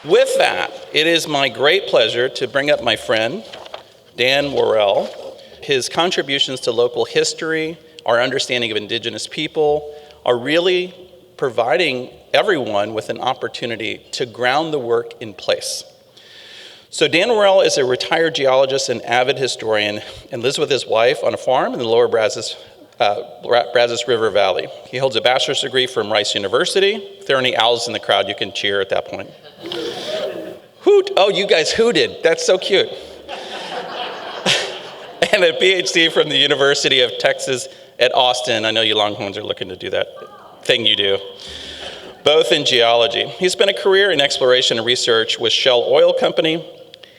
With that, it is my great pleasure to bring up my friend, Dan Worrall. His contributions to local history, our understanding of Indigenous people, are really providing everyone with an opportunity to ground the work in place. So Dan Worrall is a retired geologist and avid historian and lives with his wife on a farm in the lower Brazos River Valley. He holds a bachelor's degree from Rice University. If there are any owls in the crowd, you can cheer at that point. Hoot! Oh, you guys hooted. That's so cute. And a PhD from the University of Texas at Austin. I know you Longhorns are looking to do that thing you do. Both in geology. He spent a career in exploration and research with Shell Oil Company.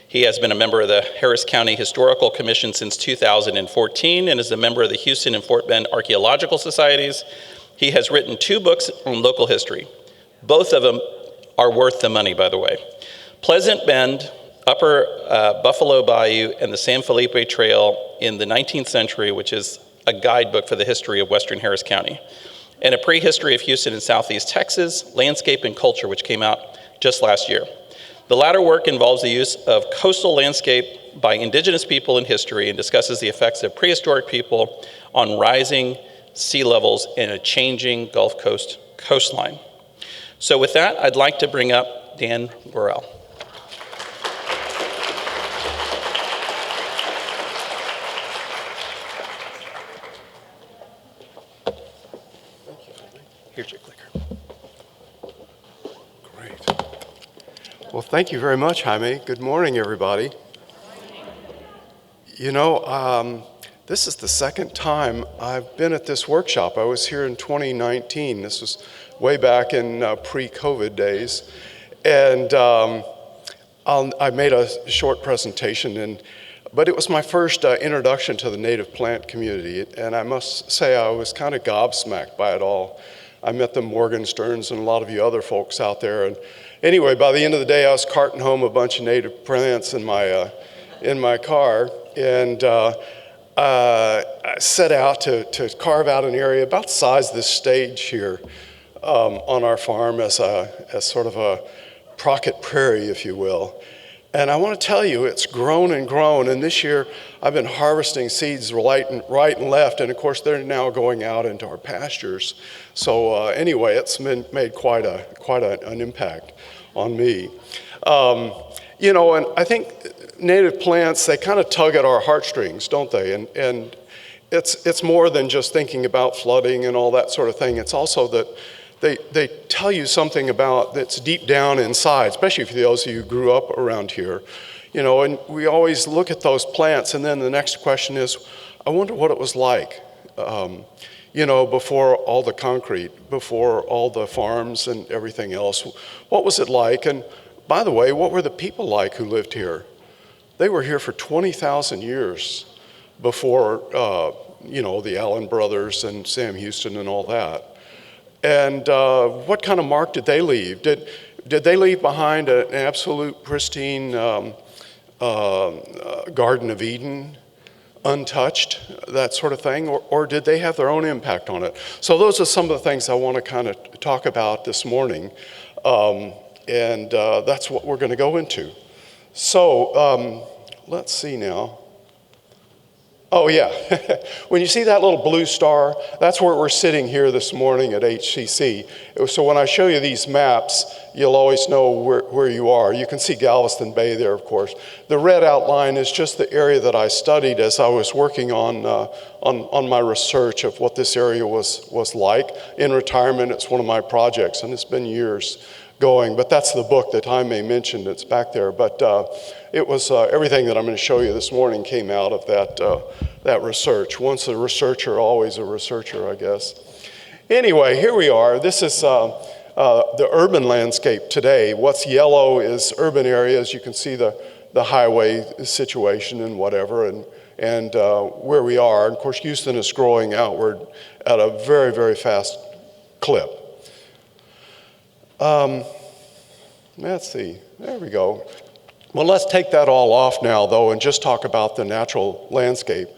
He has been a member of the Harris County Historical Commission since 2014 and is a member of the Houston and Fort Bend Archaeological Societies. He has written 2 books on local history. Both of them are worth the money, by the way. Pleasant Bend, Upper Buffalo Bayou, and the San Felipe Trail in the 19th century, which is a guidebook for the history of Western Harris County. And a prehistory of Houston and Southeast Texas, Landscape and Culture, which came out just last year. The latter work involves the use of coastal landscape by Indigenous people in history and discusses the effects of prehistoric people on rising sea levels in a changing Gulf Coast coastline. So with that, I'd like to bring up Dan Worrall. Here's your clicker. Great. Well, thank you very much, Jaime. Good morning, everybody. You know, this is the second time I've been at this workshop. I was here in 2019. This was way back in pre-COVID days. And I made a short presentation, but it was my first introduction to the native plant community. And I must say I was kind of gobsmacked by it all. I met the Morgensterns and a lot of you other folks out there. And anyway, by the end of the day, I was carting home a bunch of native plants in my car. And I set out to carve out an area about the size of this stage here on our farm as sort of a pocket prairie, if you will. And I want to tell you, it's grown and grown. And this year, I've been harvesting seeds right and left. And of course, they're now going out into our pastures. So anyway, it's been made quite an impact on me. You know, and I think native plants, they kind of tug at our heartstrings, don't they? And it's more than just thinking about flooding and all that sort of thing. It's also that they tell you something about that's deep down inside, especially for those of you who grew up around here. You know, and we always look at those plants, and then the next question is, I wonder what it was like, you know, before all the concrete, before all the farms and everything else. What was it like? And by the way, what were the people like who lived here? They were here for 20,000 years before, you know, the Allen brothers and Sam Houston and all that. And what kind of mark did they leave? Did they leave behind an absolute pristine Garden of Eden, untouched, that sort of thing? Or did they have their own impact on it? So those are some of the things I want to kind of talk about this morning. And that's what we're going to go into. So let's see now. Oh yeah, when you see that little blue star, that's where we're sitting here this morning at HCC. So when I show you these maps, you'll always know where you are. You can see Galveston Bay there, of course. The red outline is just the area that I studied as I was working on my research of what this area was like. In retirement, it's one of my projects, and it's been years going, but that's the book that Jaime mentioned. It's back there, but it was everything that I'm going to show you this morning came out of that research. Once a researcher, always a researcher, I guess. Anyway, here we are. This is the urban landscape today. What's yellow is urban areas. You can see the highway situation and whatever, and where we are. And of course, Houston is growing outward at a very, very fast clip. Let's see, there we go. Well, let's take that all off now, though, and just talk about the natural landscape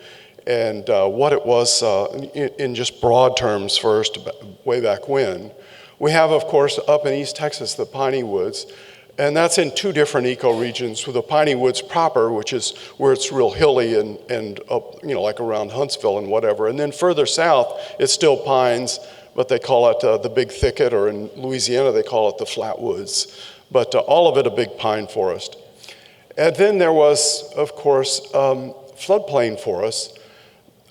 and what it was in just broad terms first, way back when. We have, of course, up in East Texas, the piney woods, And that's in 2 different ecoregions, with the piney woods proper, which is where it's real hilly and up, like around Huntsville and whatever. And then further south, it's still pines, but they call it the big thicket, or in Louisiana, they call it the flatwoods. But all of it a big pine forest. And then there was, of course, floodplain forests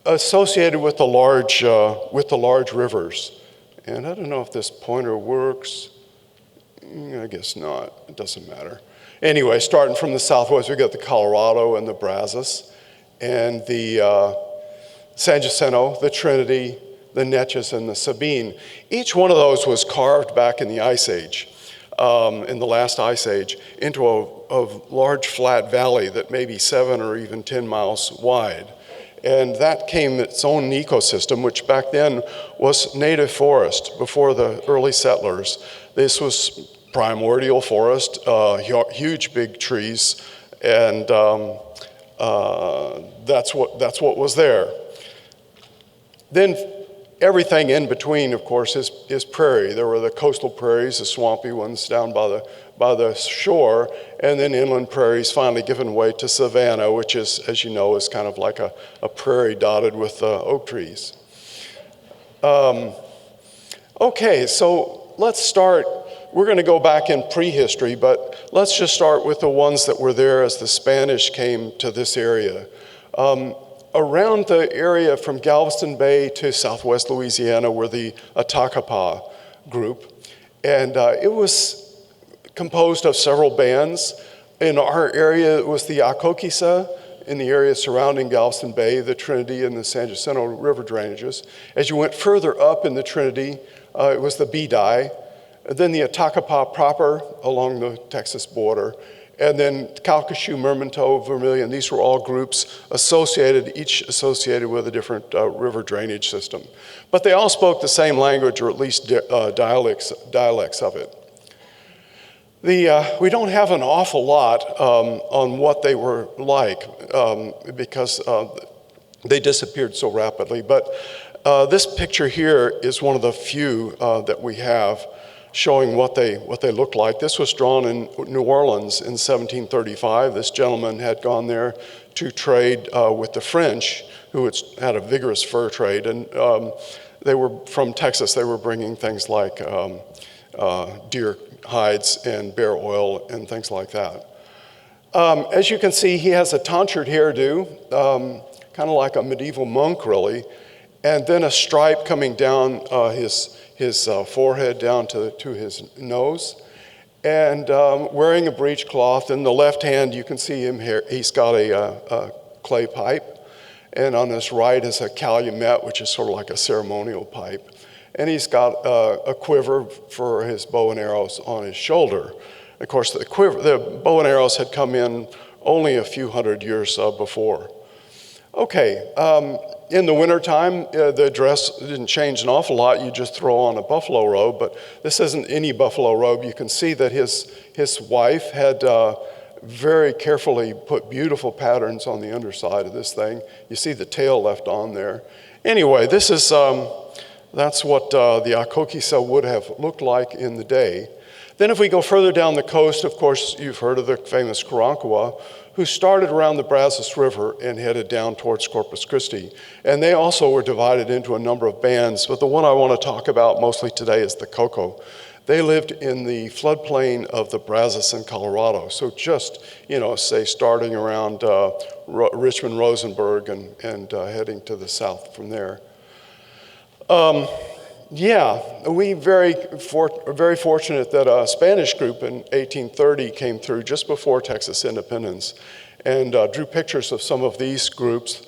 associated with the large rivers. And I don't know if this pointer works. I guess not. It doesn't matter. Anyway, starting from the southwest, we got the Colorado and the Brazos, and the San Jacinto, the Trinity, the Neches, and the Sabine. Each one of those was carved back in the Ice Age, in the last Ice Age, into a large flat valley that may be 7 or even 10 miles wide. And that came its own ecosystem, which back then was native forest before the early settlers. This was primordial forest, huge big trees, and that's what was there. Then everything in between, of course, is prairie. There were the coastal prairies, the swampy ones down by the shore, and then inland prairies finally given way to savanna, which is, as you know, is kind of like a prairie dotted with oak trees. Okay, so let's start. We're going to go back in prehistory, but let's just start with the ones that were there as the Spanish came to this area. Around the area from Galveston Bay to southwest Louisiana were the Attakapas group, and it was composed of several bands. In our area, it was the Akokisa. In the area surrounding Galveston Bay, the Trinity and the San Jacinto River drainages. As you went further up in the Trinity, it was the Bidai, then the Attakapas proper along the Texas border, and then Calcasieu, Mermentau, Vermilion. These were all groups each associated with a different river drainage system. But they all spoke the same language, or at least dialects of it. We don't have an awful lot on what they were like because they disappeared so rapidly. But this picture here is one of the few that we have showing what they looked like. This was drawn in New Orleans in 1735. This gentleman had gone there to trade with the French, who had a vigorous fur trade, and they were from Texas. They were bringing things like deer hides and bear oil and things like that. As you can see, he has a tonsured hairdo, kind of like a medieval monk, really, and then a stripe coming down his forehead down to his nose, and wearing a breechcloth. In the left hand, you can see him here. He's got a clay pipe, and on his right is a calumet, which is sort of like a ceremonial pipe. And he's got a quiver for his bow and arrows on his shoulder. Of course, the bow and arrows had come in only a few hundred years before. Okay, in the wintertime, the dress didn't change an awful lot. You just throw on a buffalo robe, but this isn't any buffalo robe. You can see that his wife had very carefully put beautiful patterns on the underside of this thing. You see the tail left on there. Anyway, this is... That's what the Akokisa would have looked like in the day. Then if we go further down the coast, of course, you've heard of the famous Karankawa, who started around the Brazos River and headed down towards Corpus Christi. And they also were divided into a number of bands, but the one I want to talk about mostly today is the Coco. They lived in the floodplain of the Brazos in Colorado. So just, say starting around Richmond, Rosenberg, and heading to the south from there. We very fortunate that a Spanish group in 1830 came through just before Texas independence and drew pictures of some of these groups.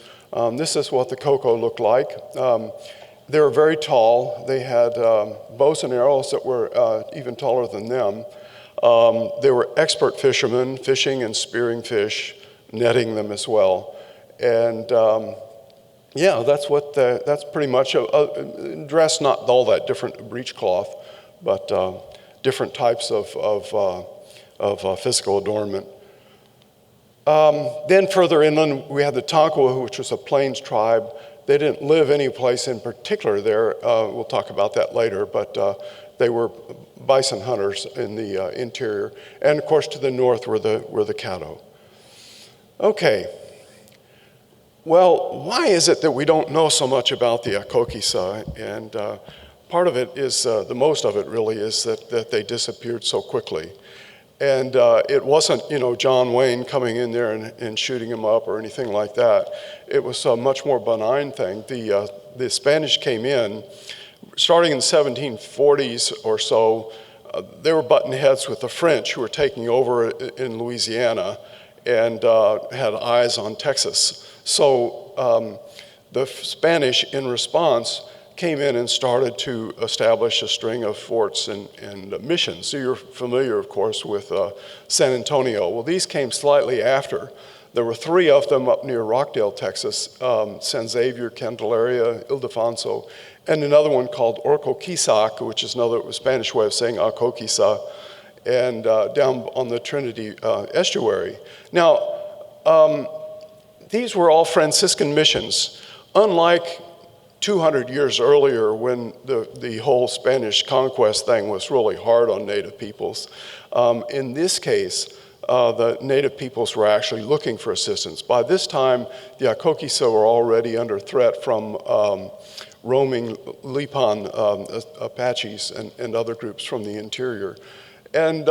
This is what the Coco looked like. They were very tall. They had bows and arrows that were even taller than them. They were expert fishermen, fishing and spearing fish, netting them as well. And that's pretty much a dress, not all that different breechcloth, but different types of physical adornment. Then further inland, we had the Tonkawa, which was a plains tribe. They didn't live any place in particular there. We'll talk about that later, but they were bison hunters in the interior, and of course to the north were the Caddo. Okay. Well, why is it that we don't know so much about the Akokisa? And part of it is, the most of it really, is that they disappeared so quickly. And it wasn't, John Wayne coming in there and shooting him up or anything like that. It was a much more benign thing. The Spanish came in, starting in the 1740s or so. They were butting heads with the French, who were taking over in Louisiana and had eyes on Texas. So the Spanish, in response, came in and started to establish a string of forts and missions. So you're familiar, of course, with San Antonio. Well, these came slightly after. There were 3 of them up near Rockdale, Texas, San Xavier, Candelaria, Ildefonso, and another one called Orcoquisac, which is another Spanish way of saying Akokisa, and down on the Trinity estuary. Now, these were all Franciscan missions. Unlike 200 years earlier, when the whole Spanish conquest thing was really hard on Native peoples, in this case, the Native peoples were actually looking for assistance. By this time, the Akokisa were already under threat from roaming Lipan Apaches and other groups from the interior. And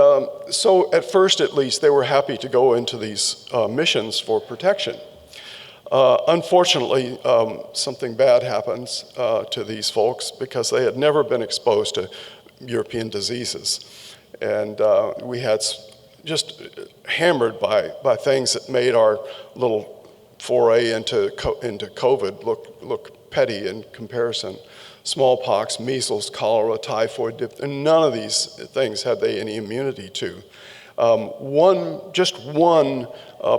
so at first, at least, they were happy to go into these missions for protection. Unfortunately, something bad happens to these folks because they had never been exposed to European diseases. And we had just hammered by things that made our little foray into COVID look petty in comparison. Smallpox, measles, cholera, typhoid, and none of these things had they any immunity to. Just one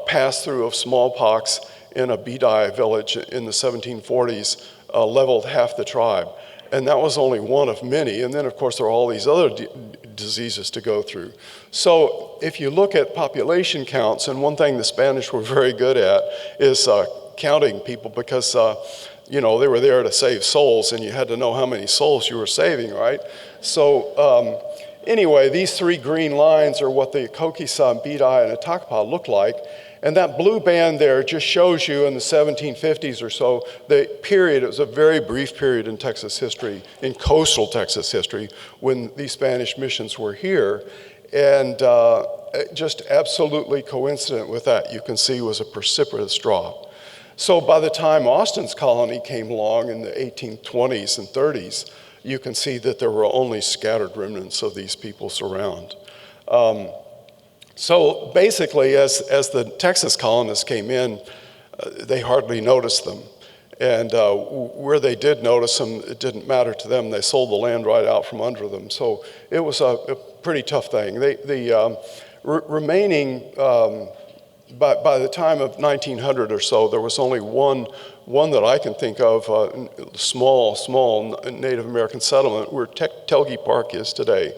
pass-through of smallpox in a Bidai village in the 1740s leveled half the tribe. And that was only one of many. And then, of course, there are all these other diseases to go through. So if you look at population counts, and one thing the Spanish were very good at is counting people, because they were there to save souls, and you had to know how many souls you were saving, right? So anyway, these 3 green lines are what the Akokisa, Bidai, and Atakpa look like. And that blue band there just shows you in the 1750s or so, the period, it was a very brief period in Texas history, in coastal Texas history, when these Spanish missions were here. And just absolutely coincident with that, you can see, was a precipitous drop. So by the time Austin's colony came along in the 1820s and 30s, you can see that there were only scattered remnants of these peoples around. So basically, as the Texas colonists came in, they hardly noticed them. And where they did notice them, it didn't matter to them. They sold the land right out from under them. So it was a pretty tough thing. The remaining, by the time of 1900 or so, there was only one that I can think of, small Native American settlement where Telge Park is today.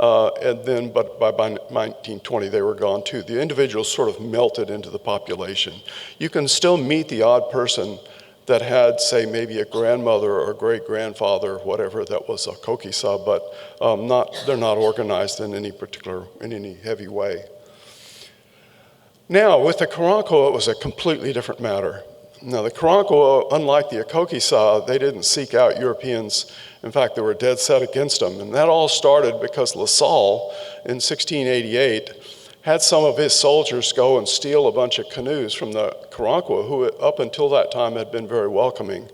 And then, but by 1920, they were gone too. The individuals sort of melted into the population. You can still meet the odd person that had, say, maybe a grandmother or great-grandfather, whatever, that was a Kokisa, but they're not organized in any heavy way. Now, with the Karankawa, it was a completely different matter. Now, the Karankawa, unlike the Akokisa, they didn't seek out Europeans. In fact, they were dead set against them. And that all started because La Salle, in 1688, had some of his soldiers go and steal a bunch of canoes from the Karankawa, who up until that time had been very welcoming.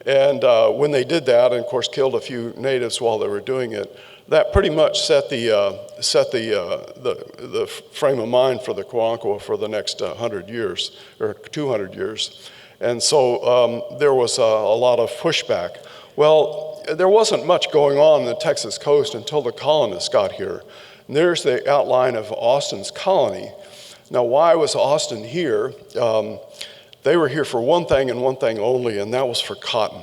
And when they did that, and of course killed a few natives while they were doing it, that pretty much set the frame of mind for the Karankawa for the next 100 years, or 200 years. And so there was a lot of pushback. Well, there wasn't much going on the Texas coast until the colonists got here. And there's the outline of Austin's colony. Now, why was Austin here? They were here for one thing and one thing only, and that was for cotton.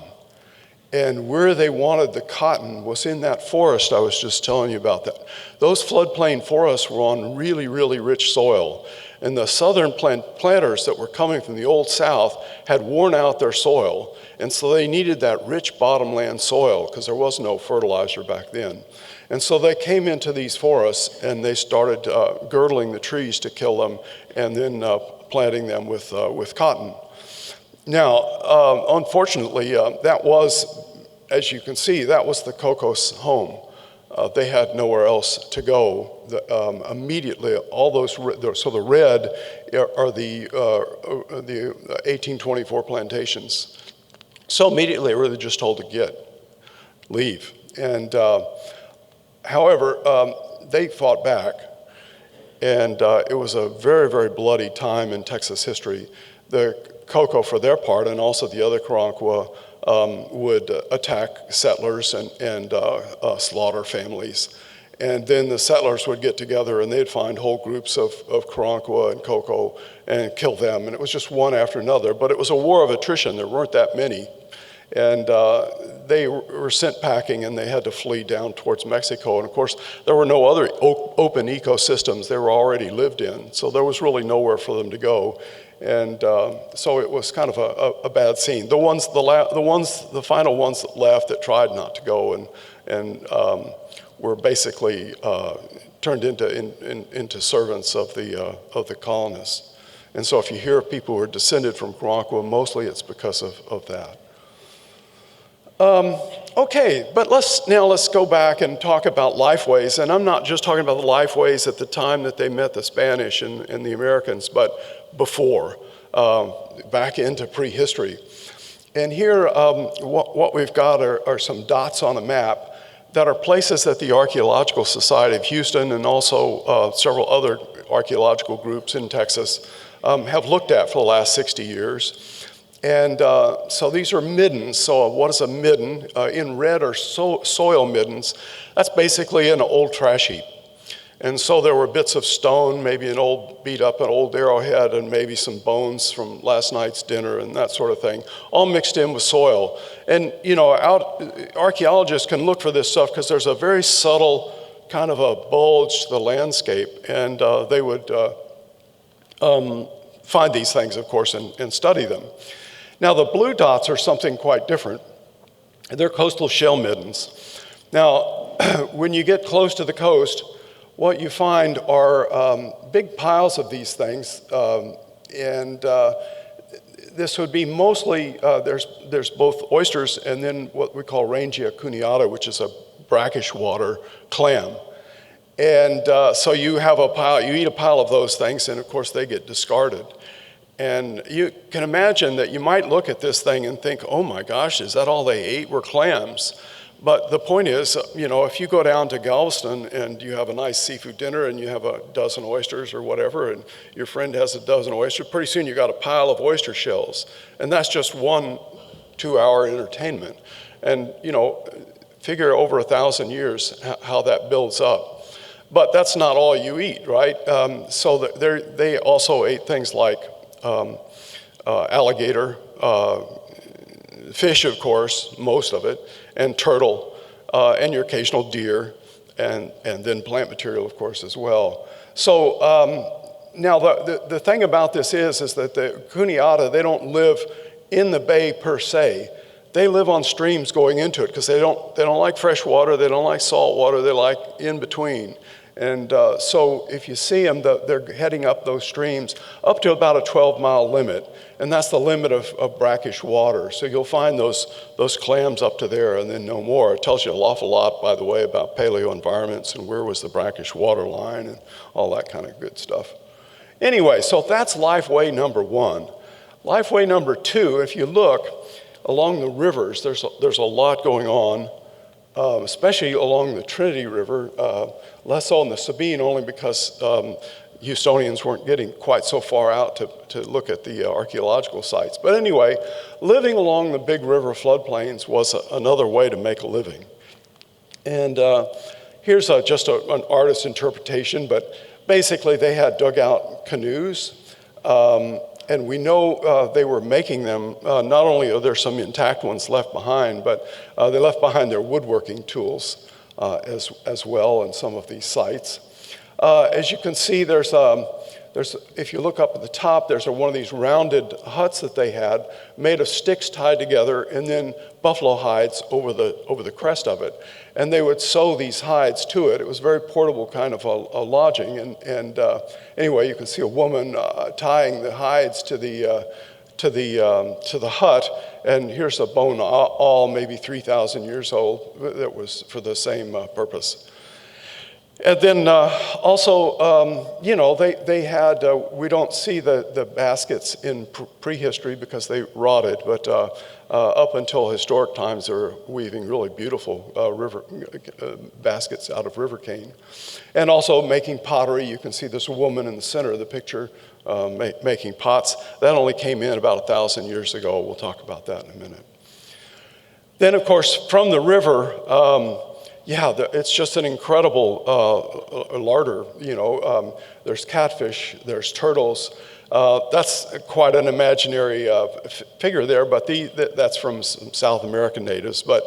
And where they wanted the cotton was in that forest I was just telling you about. That those floodplain forests were on really, really rich soil. And the southern planters that were coming from the old South had worn out their soil. And so they needed that rich bottomland soil because there was no fertilizer back then. And so they came into these forests and they started girdling the trees to kill them and then planting them with cotton. Now, unfortunately, that was, as you can see, that was the Cocos home. They had nowhere else to go. Immediately, all those, so the red are the 1824 plantations. So immediately, they were just told to leave. And however, they fought back. And it was a very, very bloody time in Texas history. The Coco, for their part, and also the other Karankawa, would attack settlers and slaughter families. And then the settlers would get together and they'd find whole groups of Karankawa and Coco and kill them. And it was just one after another. But it was a war of attrition. There weren't that many. And they were sent packing and they had to flee down towards Mexico. And of course, there were no other open ecosystems. They were already lived in. So there was really nowhere for them to go. And so it was kind of a bad scene. The final ones that left that tried not to go and were basically turned into servants of the colonists. And so if you hear of people who are descended from Karankawa, mostly it's because of that. Okay, but let's go back and talk about lifeways. And I'm not just talking about the lifeways at the time that they met the Spanish and the Americans, but before, back into prehistory. And here, what we've got are some dots on a map that are places that the Archaeological Society of Houston and also several other archaeological groups in Texas have looked at for the last 60 years. And so these are middens. So what is a midden? In red are soil middens. That's basically an old trash heap. And so there were bits of stone, maybe an old arrowhead, and maybe some bones from last night's dinner and that sort of thing, all mixed in with soil. And archaeologists can look for this stuff because there's a very subtle kind of a bulge to the landscape, and they would find these things, of course, and study them. Now, the blue dots are something quite different. They're coastal shell middens. Now, when you get close to the coast, what you find are big piles of these things, and this would be mostly, there's both oysters and then what we call Rangia cuneata, which is a brackish water clam. And so you have you eat a pile of those things, and of course they get discarded. And you can imagine that you might look at this thing and think, oh my gosh, is that all they ate were clams? But the point is, if you go down to Galveston and you have a nice seafood dinner and you have a dozen oysters or whatever, and your friend has a dozen oysters, pretty soon you got a pile of oyster shells. And that's just 1 2-hour entertainment. And, figure over 1,000 years how that builds up. But that's not all you eat, right? So they also ate things like alligator, fish, of course, most of it, and turtle, and your occasional deer, and then plant material, of course, as well. So now the thing about this is that the cuneata, they don't live in the bay per se. They live on streams going into it because they don't like fresh water, they don't like salt water, they like in between. And so if you see them, they're heading up those streams up to about a 12-mile limit. And that's the limit of brackish water. So you'll find those clams up to there and then no more. It tells you an awful lot, by the way, about paleo environments and where was the brackish water line and all that kind of good stuff. Anyway, so that's lifeway number 1. Lifeway number 2, if you look along the rivers, there's a lot going on. Especially along the Trinity River, less so on the Sabine, only because Houstonians weren't getting quite so far out to look at the archaeological sites. But anyway, living along the big river floodplains was another way to make a living. And here's just an artist's interpretation, but basically they had dugout canoes, And we know they were making them, not only are there some intact ones left behind, but they left behind their woodworking tools as well in some of these sites. As you can see, if you look up at the top, there's one of these rounded huts that they had made of sticks tied together and then buffalo hides over the crest of it. And they would sew these hides to it. It was a very portable kind of a lodging. And anyway, you can see a woman tying the hides to the hut. And here's a bone awl, maybe 3,000 years old, that was for the same purpose. And then also, they had, we don't see the baskets in prehistory because they rotted, but up until historic times, they were weaving really beautiful river baskets out of river cane. And also making pottery. You can see this woman in the center of the picture making pots. That only came in about 1,000 years ago. We'll talk about that in a minute. Then, of course, from the river, it's just an incredible larder. There's catfish, there's turtles. That's quite an imaginary figure there, but that's from some South American natives. But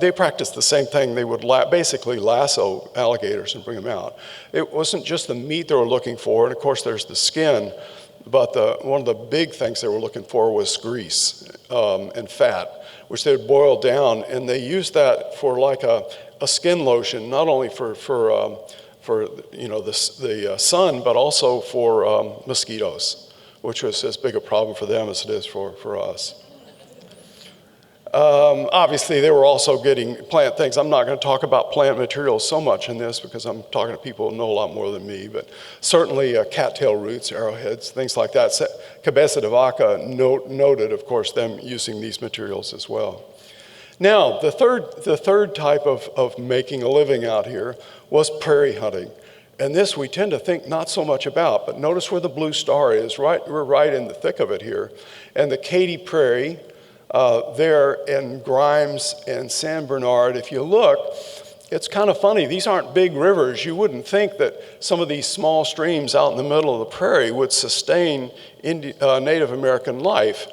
they practiced the same thing. They would basically lasso alligators and bring them out. It wasn't just the meat they were looking for, and of course there's the skin, but one of the big things they were looking for was grease and fat, which they would boil down, and they used that for like a skin lotion, not only for the sun, but also for mosquitoes, which was as big a problem for them as it is for us. Obviously, they were also getting plant things. I'm not going to talk about plant materials so much in this because I'm talking to people who know a lot more than me, but certainly cattail roots, arrowheads, things like that. Cabeza de Vaca noted, of course, them using these materials as well. Now, the third type of making a living out here was prairie hunting. And this we tend to think not so much about, but notice where the blue star is, right? We're right in the thick of it here. And the Katy Prairie, there in Grimes and San Bernard, if you look, it's kind of funny. These aren't big rivers. You wouldn't think that some of these small streams out in the middle of the prairie would sustain Native American life,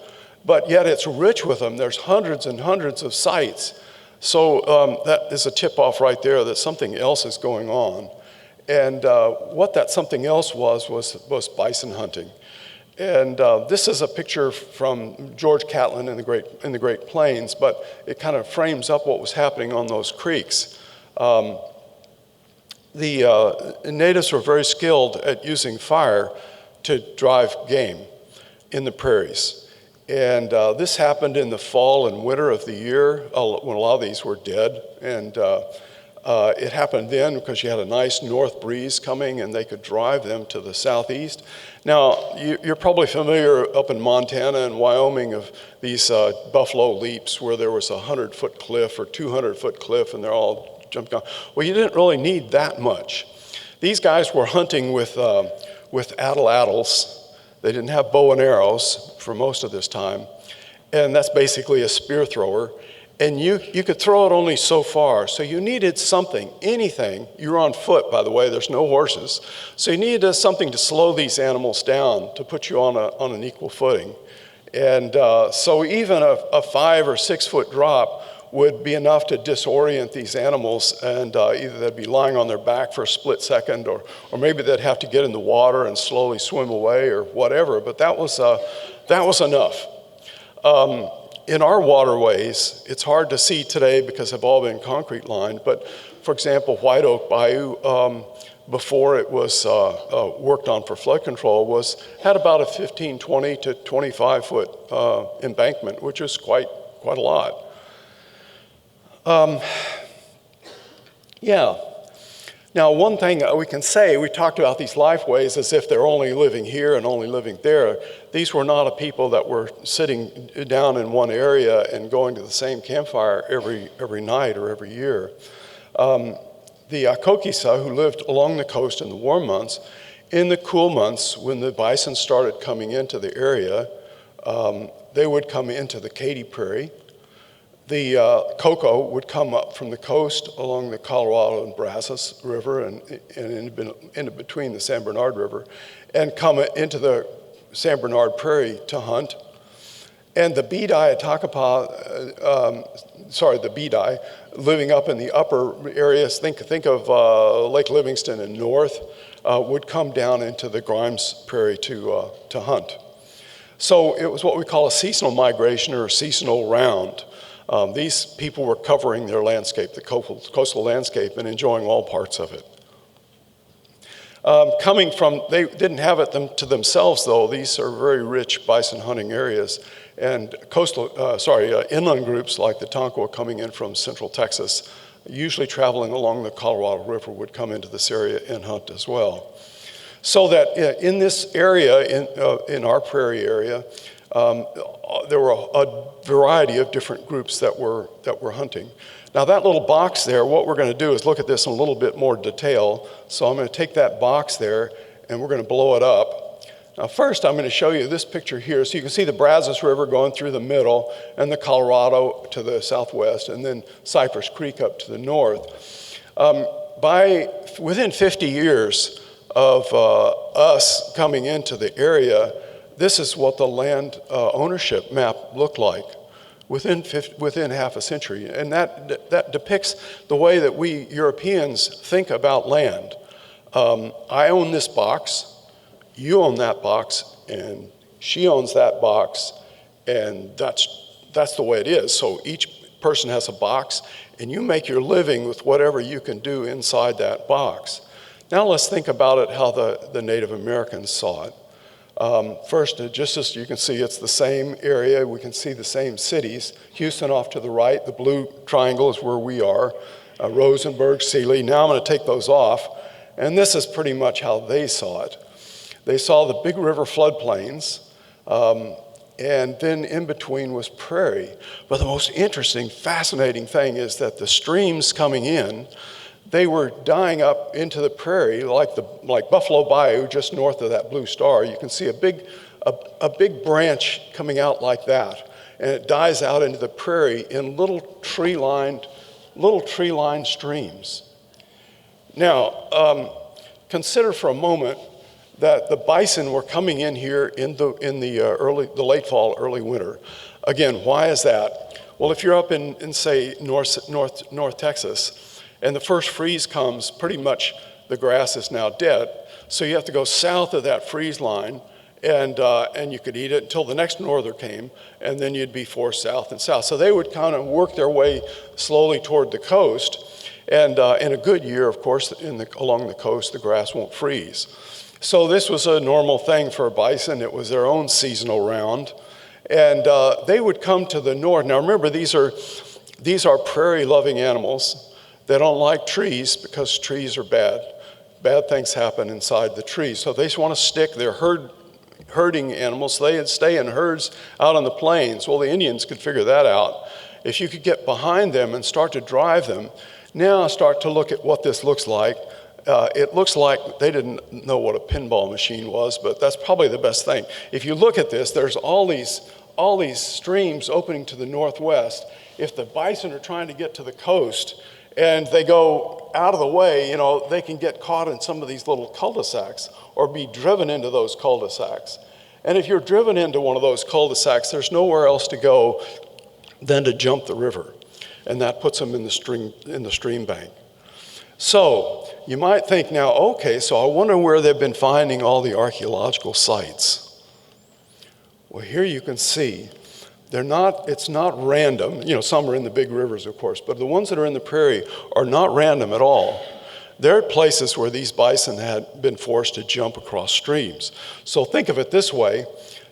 but yet it's rich with them. There's hundreds and hundreds of sites. So that is a tip-off right there that something else is going on. And what that something else was bison hunting. And this is a picture from George Catlin in the Great Plains, but it kind of frames up what was happening on those creeks. The natives were very skilled at using fire to drive game in the prairies. And this happened in the fall and winter of the year when a lot of these were dead. And it happened then because you had a nice north breeze coming and they could drive them to the southeast. Now, you're probably familiar up in Montana and Wyoming of these buffalo leaps where there was a 100-foot cliff or 200-foot cliff and they're all jumping down. Well, you didn't really need that much. These guys were hunting with atlatls. They didn't have bow and arrows for most of this time. And that's basically a spear thrower. And you could throw it only so far. So you needed something, anything. You were on foot, by the way, there's no horses. So you needed something to slow these animals down, to put you on an equal footing. And so even a 5 or 6 foot drop would be enough to disorient these animals, and either they'd be lying on their back for a split second, or maybe they'd have to get in the water and slowly swim away or whatever, but that was enough. In our waterways, it's hard to see today because they've all been concrete lined, but for example, White Oak Bayou, before it was worked on for flood control, had about a 15, 20 to 25 foot embankment, which is quite a lot. Now, one thing we can say, we talked about these lifeways as if they're only living here and only living there. These were not a people that were sitting down in one area and going to the same campfire every night or every year. The Akokisa, who lived along the coast in the warm months, in the cool months, when the bison started coming into the area, they would come into the Katy Prairie. The cocoa would come up from the coast along the Colorado and Brazos River and in between the San Bernard River and come into the San Bernard Prairie to hunt. And the Bidai the Bidai, living up in the upper areas, think of Lake Livingston and north, would come down into the Grimes Prairie to hunt. So it was what we call a seasonal migration or a seasonal round. These people were covering their landscape, the coastal landscape, and enjoying all parts of it. They didn't have it to themselves, though. These are very rich bison hunting areas, and inland groups like the Tonkawa coming in from central Texas, usually traveling along the Colorado River, would come into this area and hunt as well. So that in this area, in our prairie area, there were a variety of different groups that were hunting. Now that little box there, what we're going to do is look at this in a little bit more detail. So I'm going to take that box there and we're going to blow it up. Now first I'm going to show you this picture here. So you can see the Brazos River going through the middle and the Colorado to the southwest, and then Cypress Creek up to the north. Within 50 years of us coming into the area, this is what the land ownership map looked like within half a century. And that depicts the way that we Europeans think about land. I own this box, you own that box, and she owns that box, and that's the way it is. So each person has a box, and you make your living with whatever you can do inside that box. Now let's think about it how the Native Americans saw it. First, just as you can see, it's the same area. We can see the same cities. Houston off to the right, the blue triangle is where we are. Rosenberg, Sealy. Now I'm going to take those off. And this is pretty much how they saw it. They saw the big river floodplains, and then in between was prairie. But the most interesting, fascinating thing is that the streams coming in, they were dying up into the prairie like Buffalo Bayou, just north of that blue star. You can see a big branch coming out like that, and it dies out into the prairie in little tree-lined streams. Now, consider for a moment that the bison were coming in here in the late fall, early winter. Again, why is that? Well, if you're up in say North Texas, and the first freeze comes, pretty much the grass is now dead. So you have to go south of that freeze line, and you could eat it until the next norther came, and then you'd be forced south and south. So they would kind of work their way slowly toward the coast. And in a good year, of course, along the coast, the grass won't freeze. So this was a normal thing for bison. It was their own seasonal round. And they would come to the north. Now remember, these are prairie-loving animals. They don't like trees because trees are bad. Bad things happen inside the trees. So they just want to stick. They're herding animals. So they'd stay in herds out on the plains. Well, the Indians could figure that out. If you could get behind them and start to drive them, now start to look at what this looks like. It looks like they didn't know what a pinball machine was, but that's probably the best thing. If you look at this, there's all these streams opening to the northwest. If the bison are trying to get to the coast, and they go out of the way, they can get caught in some of these little cul-de-sacs or be driven into those cul-de-sacs. And if you're driven into one of those cul-de-sacs, there's nowhere else to go than to jump the river. And that puts them in the stream bank. So you might think now, okay, so I wonder where they've been finding all the archaeological sites. Well, here you can see it's not random. Some are in the big rivers, of course, but the ones that are in the prairie are not random at all. They're places where these bison had been forced to jump across streams. So think of it this way.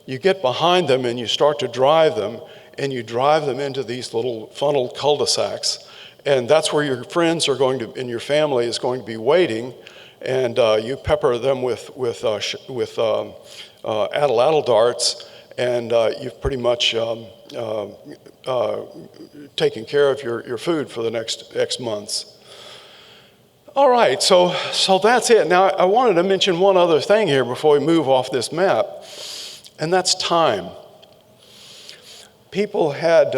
You get behind them and you start to drive them, and you drive them into these little funneled cul-de-sacs. And that's where your friends are going to, and your family is going to be waiting, and you pepper them with atlatl darts, and you've pretty much taken care of your food for the next X months. All right, so that's it. Now, I wanted to mention one other thing here before we move off this map, and that's time. People had,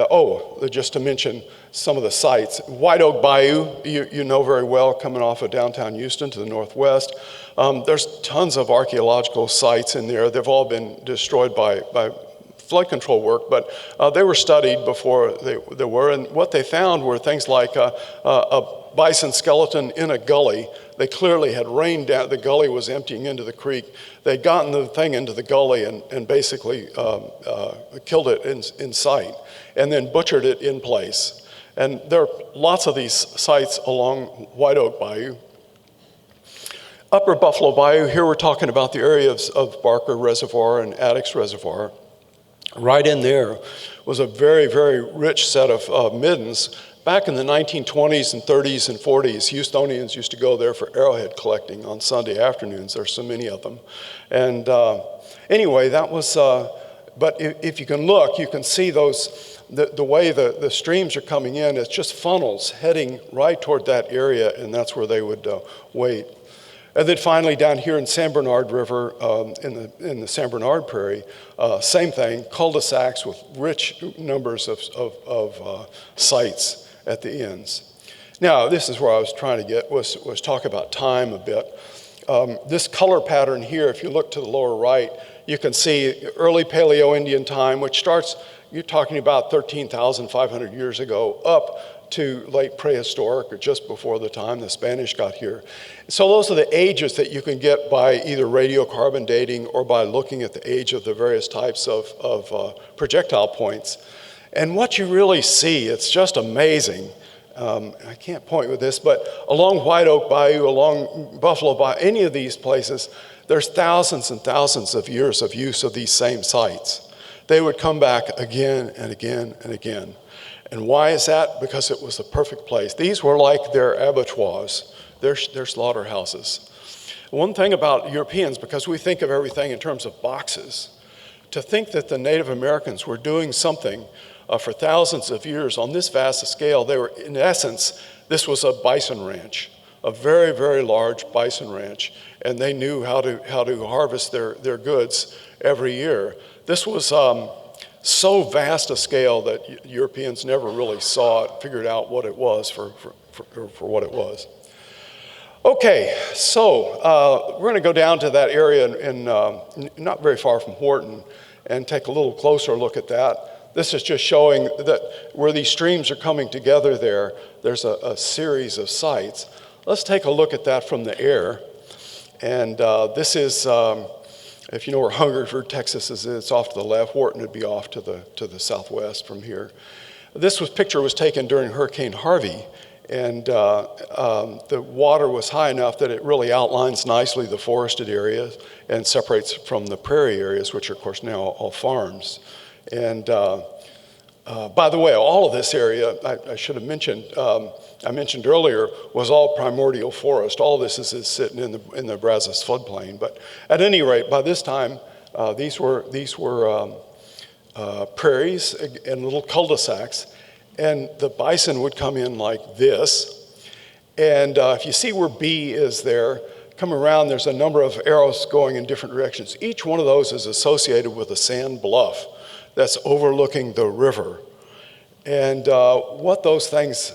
just to mention, some of the sites. White Oak Bayou, you know very well, coming off of downtown Houston to the northwest. There's tons of archaeological sites in there. They've all been destroyed by flood control work, but they were studied before they were, and what they found were things like a bison skeleton in a gully. They clearly had rained down, the gully was emptying into the creek. They'd gotten the thing into the gully and basically killed it in sight, and then butchered it in place. And there are lots of these sites along White Oak Bayou. Upper Buffalo Bayou, here we're talking about the areas of Barker Reservoir and Addicks Reservoir. Right in there was a very, very rich set of middens. Back in the 1920s and 30s and 40s, Houstonians used to go there for arrowhead collecting on Sunday afternoons. There's so many of them. And anyway, that was, but if you can look, you can see those, the way the streams are coming in, it's just funnels heading right toward that area, and that's where they would wait. And then finally down here in San Bernard River, in the San Bernard Prairie, same thing, cul-de-sacs with rich numbers of sites at the ends. Now, this is where I was trying to get, was talk about time a bit. This color pattern here, if you look to the lower right, you can see early Paleo-Indian time, which starts, you're talking about 13,500 years ago, up to late prehistoric, or just before the time the Spanish got here. So those are the ages that you can get by either radiocarbon dating or by looking at the age of the various types of projectile points. And what you really see, it's just amazing. I can't point with this, but along White Oak Bayou, along Buffalo Bayou, any of these places, there's thousands and thousands of years of use of these same sites. They would come back again and again and again. And why is that? Because it was the perfect place. These were like their abattoirs, their slaughterhouses. One thing about Europeans, because we think of everything in terms of boxes, to think that the Native Americans were doing something for thousands of years on this vast a scale, they were, in essence, this was a bison ranch, a very, very large bison ranch, and they knew how to harvest their goods every year. This was so vast a scale that Europeans never really saw it, figured out what it was for what it was. Okay, so we're going to go down to that area in not very far from Horton and take a little closer look at that. This is just showing that where these streams are coming together there's a series of sites. Let's take a look at that from the air. And this is, if you know where Hungerford, Texas is, it's off to the left. Horton would be off to the southwest from here. This picture was taken during Hurricane Harvey, and the water was high enough that it really outlines nicely the forested areas and separates from the prairie areas, which are, of course, now all farms. And by the way, all of this area, I should have mentioned, I mentioned earlier, was all primordial forest. All this is sitting in the Brazos floodplain. But at any rate, by this time, these were prairies and little cul-de-sacs, and the bison would come in like this. And if you see where B is there, come around, there's a number of arrows going in different directions. Each one of those is associated with a sand bluff that's overlooking the river. And what those things,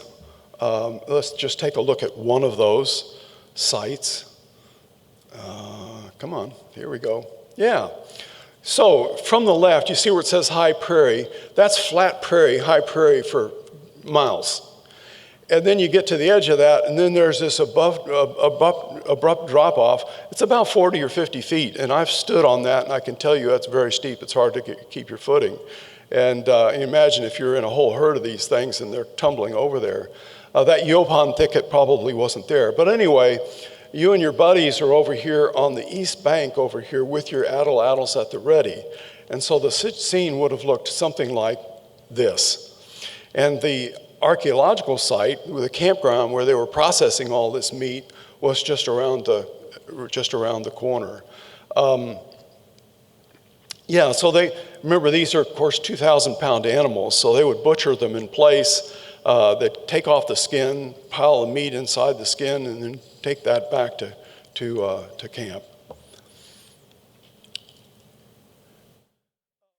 let's just take a look at one of those sites. Come on, here we go. Yeah. So from the left, you see where it says high prairie. That's flat prairie, high prairie for miles. And then you get to the edge of that, and then there's this abrupt drop-off. It's about 40 or 50 feet, and I've stood on that, and I can tell you that's very steep. It's hard to keep your footing. And imagine if you're in a whole herd of these things and they're tumbling over there. That Yopon thicket probably wasn't there. But anyway, you and your buddies are over here on the east bank over here with your attles at the ready. And so the scene would have looked something like this. And the archaeological site, with a campground where they were processing all this meat, was just around the corner. Yeah, so remember these are of course 2,000-pound animals, so they would butcher them in place. They'd take off the skin, pile the meat inside the skin, and then take that back to camp.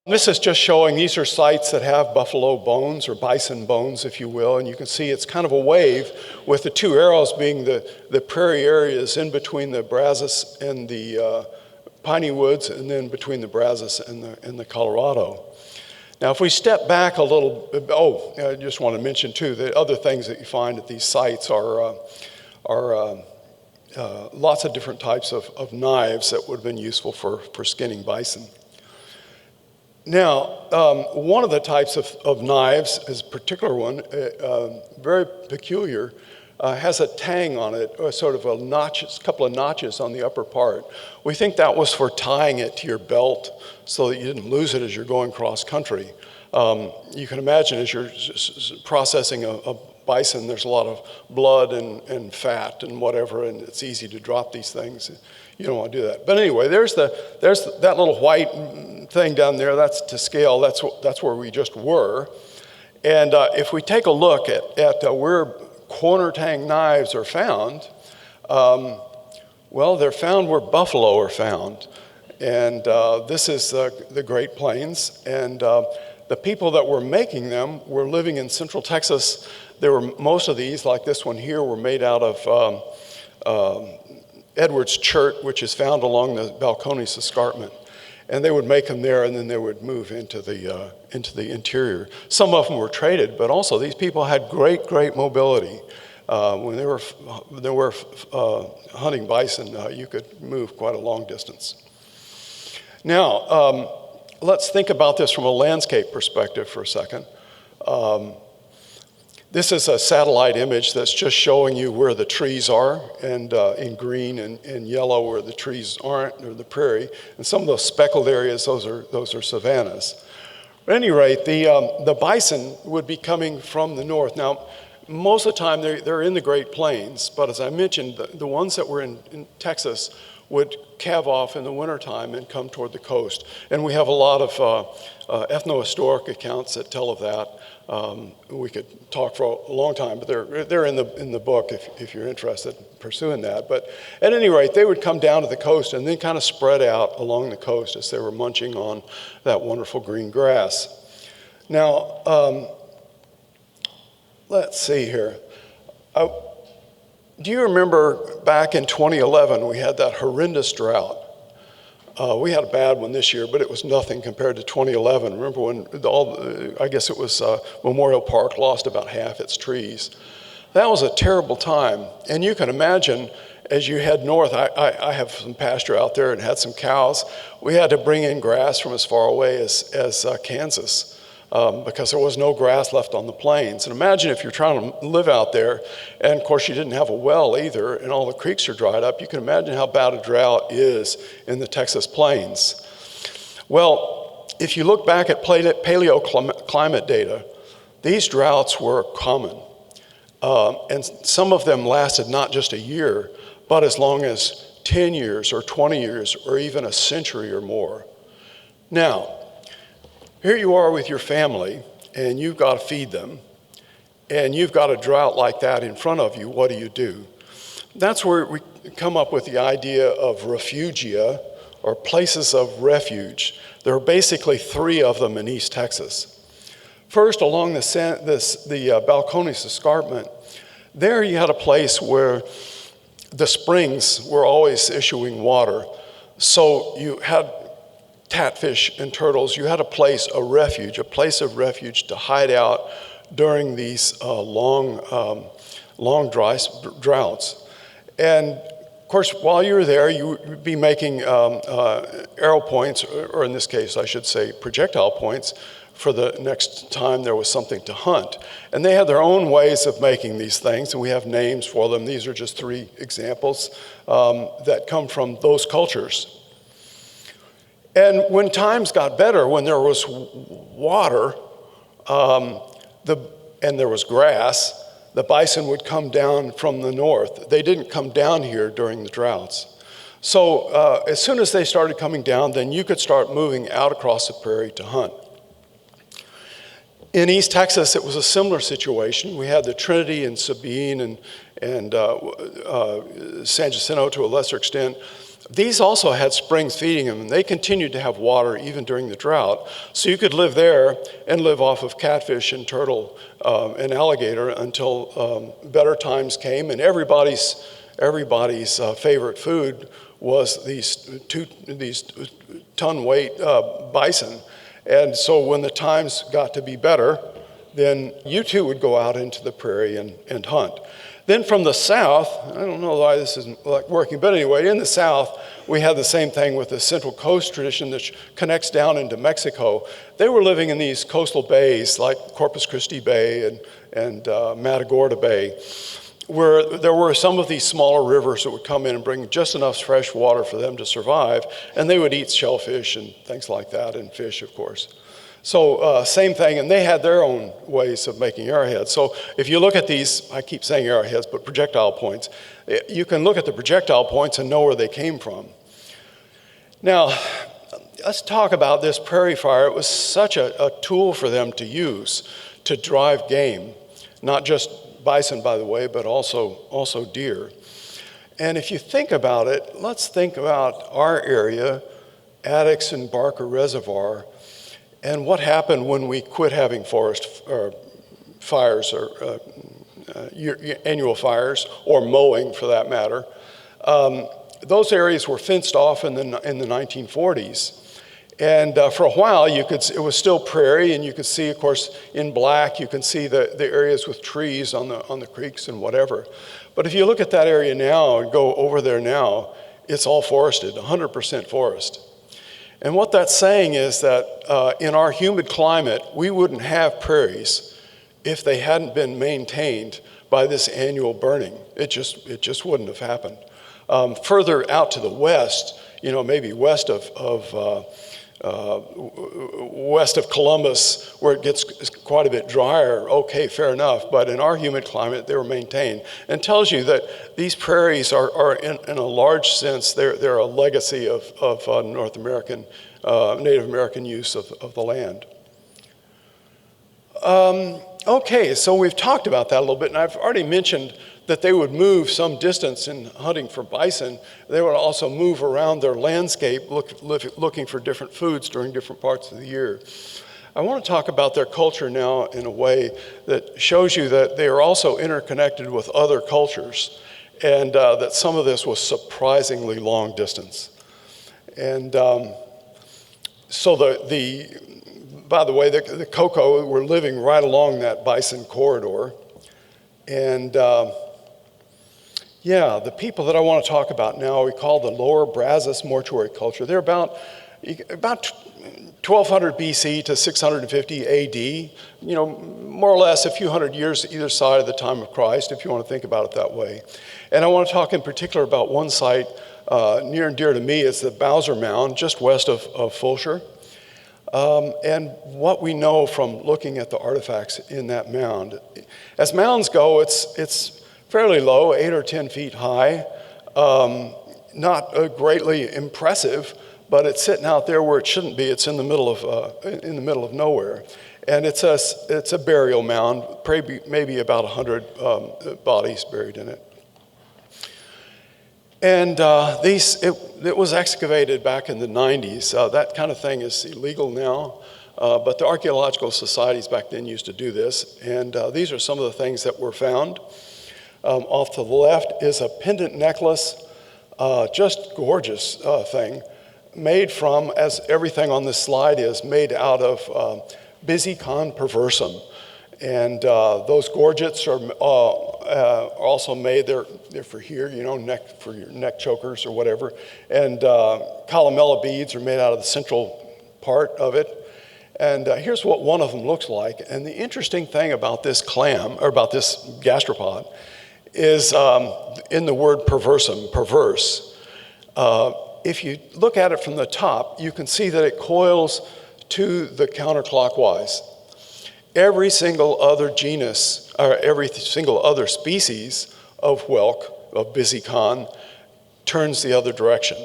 This is just showing, these are sites that have buffalo bones or bison bones, if you will, and you can see it's kind of a wave with the two arrows being the prairie areas in between the Brazos and the piney woods, and then between the Brazos and the Colorado. Now, if we step back a little, I just want to mention too, the other things that you find at these sites are lots of different types of knives that would have been useful for skinning bison. Now, one of the types of knives is a particular one, very peculiar, has a tang on it, or sort of a couple of notches on the upper part. We think that was for tying it to your belt so that you didn't lose it as you're going cross country. You can imagine as you're processing a bison, there's a lot of blood and fat and whatever, and it's easy to drop these things. You don't want to do that. But anyway, there's that little white thing down there. That's to scale. That's where we just were. And if we take a look at where corner tang knives are found, well, they're found where buffalo are found. And this is the Great Plains. And the people that were making them were living in central Texas. Most of these, like this one here, were made out of Edwards chert, which is found along the Balcones Escarpment. And they would make them there, and then they would move into the interior. Some of them were traded, but also these people had great mobility. When they were hunting bison, you could move quite a long distance. Now, let's think about this from a landscape perspective for a second. This is a satellite image that's just showing you where the trees are, and in green and yellow where the trees aren't, or the prairie. And some of those speckled areas, those are savannas. At any rate, the bison would be coming from the north. Now, most of the time they're in the Great Plains, but as I mentioned, the ones that were in Texas would calve off in the wintertime and come toward the coast. And we have a lot of ethnohistoric accounts that tell of that. We could talk for a long time, but they're in the book if you're interested in pursuing that. But at any rate, they would come down to the coast and then kind of spread out along the coast as they were munching on that wonderful green grass. Now, let's see here. Do you remember back in 2011, we had that horrendous drought? We had a bad one this year, but it was nothing compared to 2011. Remember when I guess it was Memorial Park lost about half its trees. That was a terrible time. And you can imagine as you head north, I have some pasture out there and had some cows. We had to bring in grass from as far away as Kansas. Because there was no grass left on the plains. And imagine if you're trying to live out there, and of course you didn't have a well either, and all the creeks are dried up. You can imagine how bad a drought is in the Texas plains. Well, if you look back at paleoclimate data, these droughts were common. And some of them lasted not just a year, but as long as 10 years or 20 years or even a century or more. Now, here you are with your family, and you've got to feed them, and you've got a drought like that in front of you. What do? That's where we come up with the idea of refugia, or places of refuge. There are basically 3 of them in East Texas. First, along the Balcones Escarpment, there you had a place where the springs were always issuing water. So you had catfish and turtles. You had a place of refuge to hide out during these long droughts. And of course, while you were there, you would be making arrow points, or in this case, I should say projectile points, for the next time there was something to hunt. And they had their own ways of making these things, and we have names for them. These are just 3 examples that come from those cultures. And when times got better, when there was water and there was grass, the bison would come down from the north. They didn't come down here during the droughts. So as soon as they started coming down, then you could start moving out across the prairie to hunt. In East Texas, it was a similar situation. We had the Trinity and Sabine and San Jacinto to a lesser extent. These also had springs feeding them, and they continued to have water even during the drought. So you could live there and live off of catfish and turtle and alligator until better times came, and everybody's favorite food was these ton weight bison. And so when the times got to be better, then you too would go out into the prairie and hunt. Then from the south, I don't know why this isn't working, but anyway, in the south, we had the same thing with the Central Coast tradition that connects down into Mexico. They were living in these coastal bays like Corpus Christi Bay and Matagorda Bay, where there were some of these smaller rivers that would come in and bring just enough fresh water for them to survive, and they would eat shellfish and things like that, and fish, of course. So same thing, and they had their own ways of making arrowheads. So if you look at these, I keep saying arrowheads, but projectile points, you can look at the projectile points and know where they came from. Now, let's talk about this prairie fire. It was such a tool for them to use to drive game, not just bison, by the way, but also deer. And if you think about it, let's think about our area, Addicks and Barker Reservoir, and what happened when we quit having forest fires or annual fires, or mowing for that matter. Those areas were fenced off in the 1940s. And for a while, it was still prairie, and you could see, of course, in black, you can see the areas with trees on the creeks and whatever. But if you look at that area now and go over there now, it's all forested, 100% forest. And what that's saying is that in our humid climate, we wouldn't have prairies if they hadn't been maintained by this annual burning. It just wouldn't have happened. Further out to the west, maybe west of Columbus, where it gets quite a bit drier, okay, fair enough, but in our humid climate, they were maintained. And tells you that these prairies are in a large sense, they're a legacy of North American, Native American use of the land. Okay, so we've talked about that a little bit, and I've already mentioned that they would move some distance in hunting for bison. They would also move around their landscape looking for different foods during different parts of the year. I want to talk about their culture now in a way that shows you that they are also interconnected with other cultures, and that some of this was surprisingly long distance. And so by the way, the Coco were living right along that bison corridor. And the people that I want to talk about now, we call the Lower Brazos mortuary culture. They're about 1200 BC to 650 AD, more or less a few hundred years either side of the time of Christ, if you want to think about it that way. And I want to talk in particular about one site near and dear to me. It's the Bowser Mound, just west of Fulshire. And what we know from looking at the artifacts in that mound. As mounds go, it's fairly low, 8 or 10 feet high, not greatly impressive, but it's sitting out there where it shouldn't be. It's in the middle of nowhere, and it's a burial mound, maybe about 100 bodies buried in it. And it was excavated back in the 90s. That kind of thing is illegal now, but the archaeological societies back then used to do this. And these are some of the things that were found. Off to the left is a pendant necklace, just gorgeous thing, made from, as everything on this slide is, made out of Bison perversum. And those gorgets are also made, they're for here, for your neck chokers or whatever. And columella beads are made out of the central part of it. And here's what one of them looks like. And the interesting thing about this clam, or about this gastropod, is in the word perversum, perverse. If you look at it from the top, you can see that it coils to the counterclockwise. Every single other genus, or every single other species of whelk, of Bison, turns the other direction.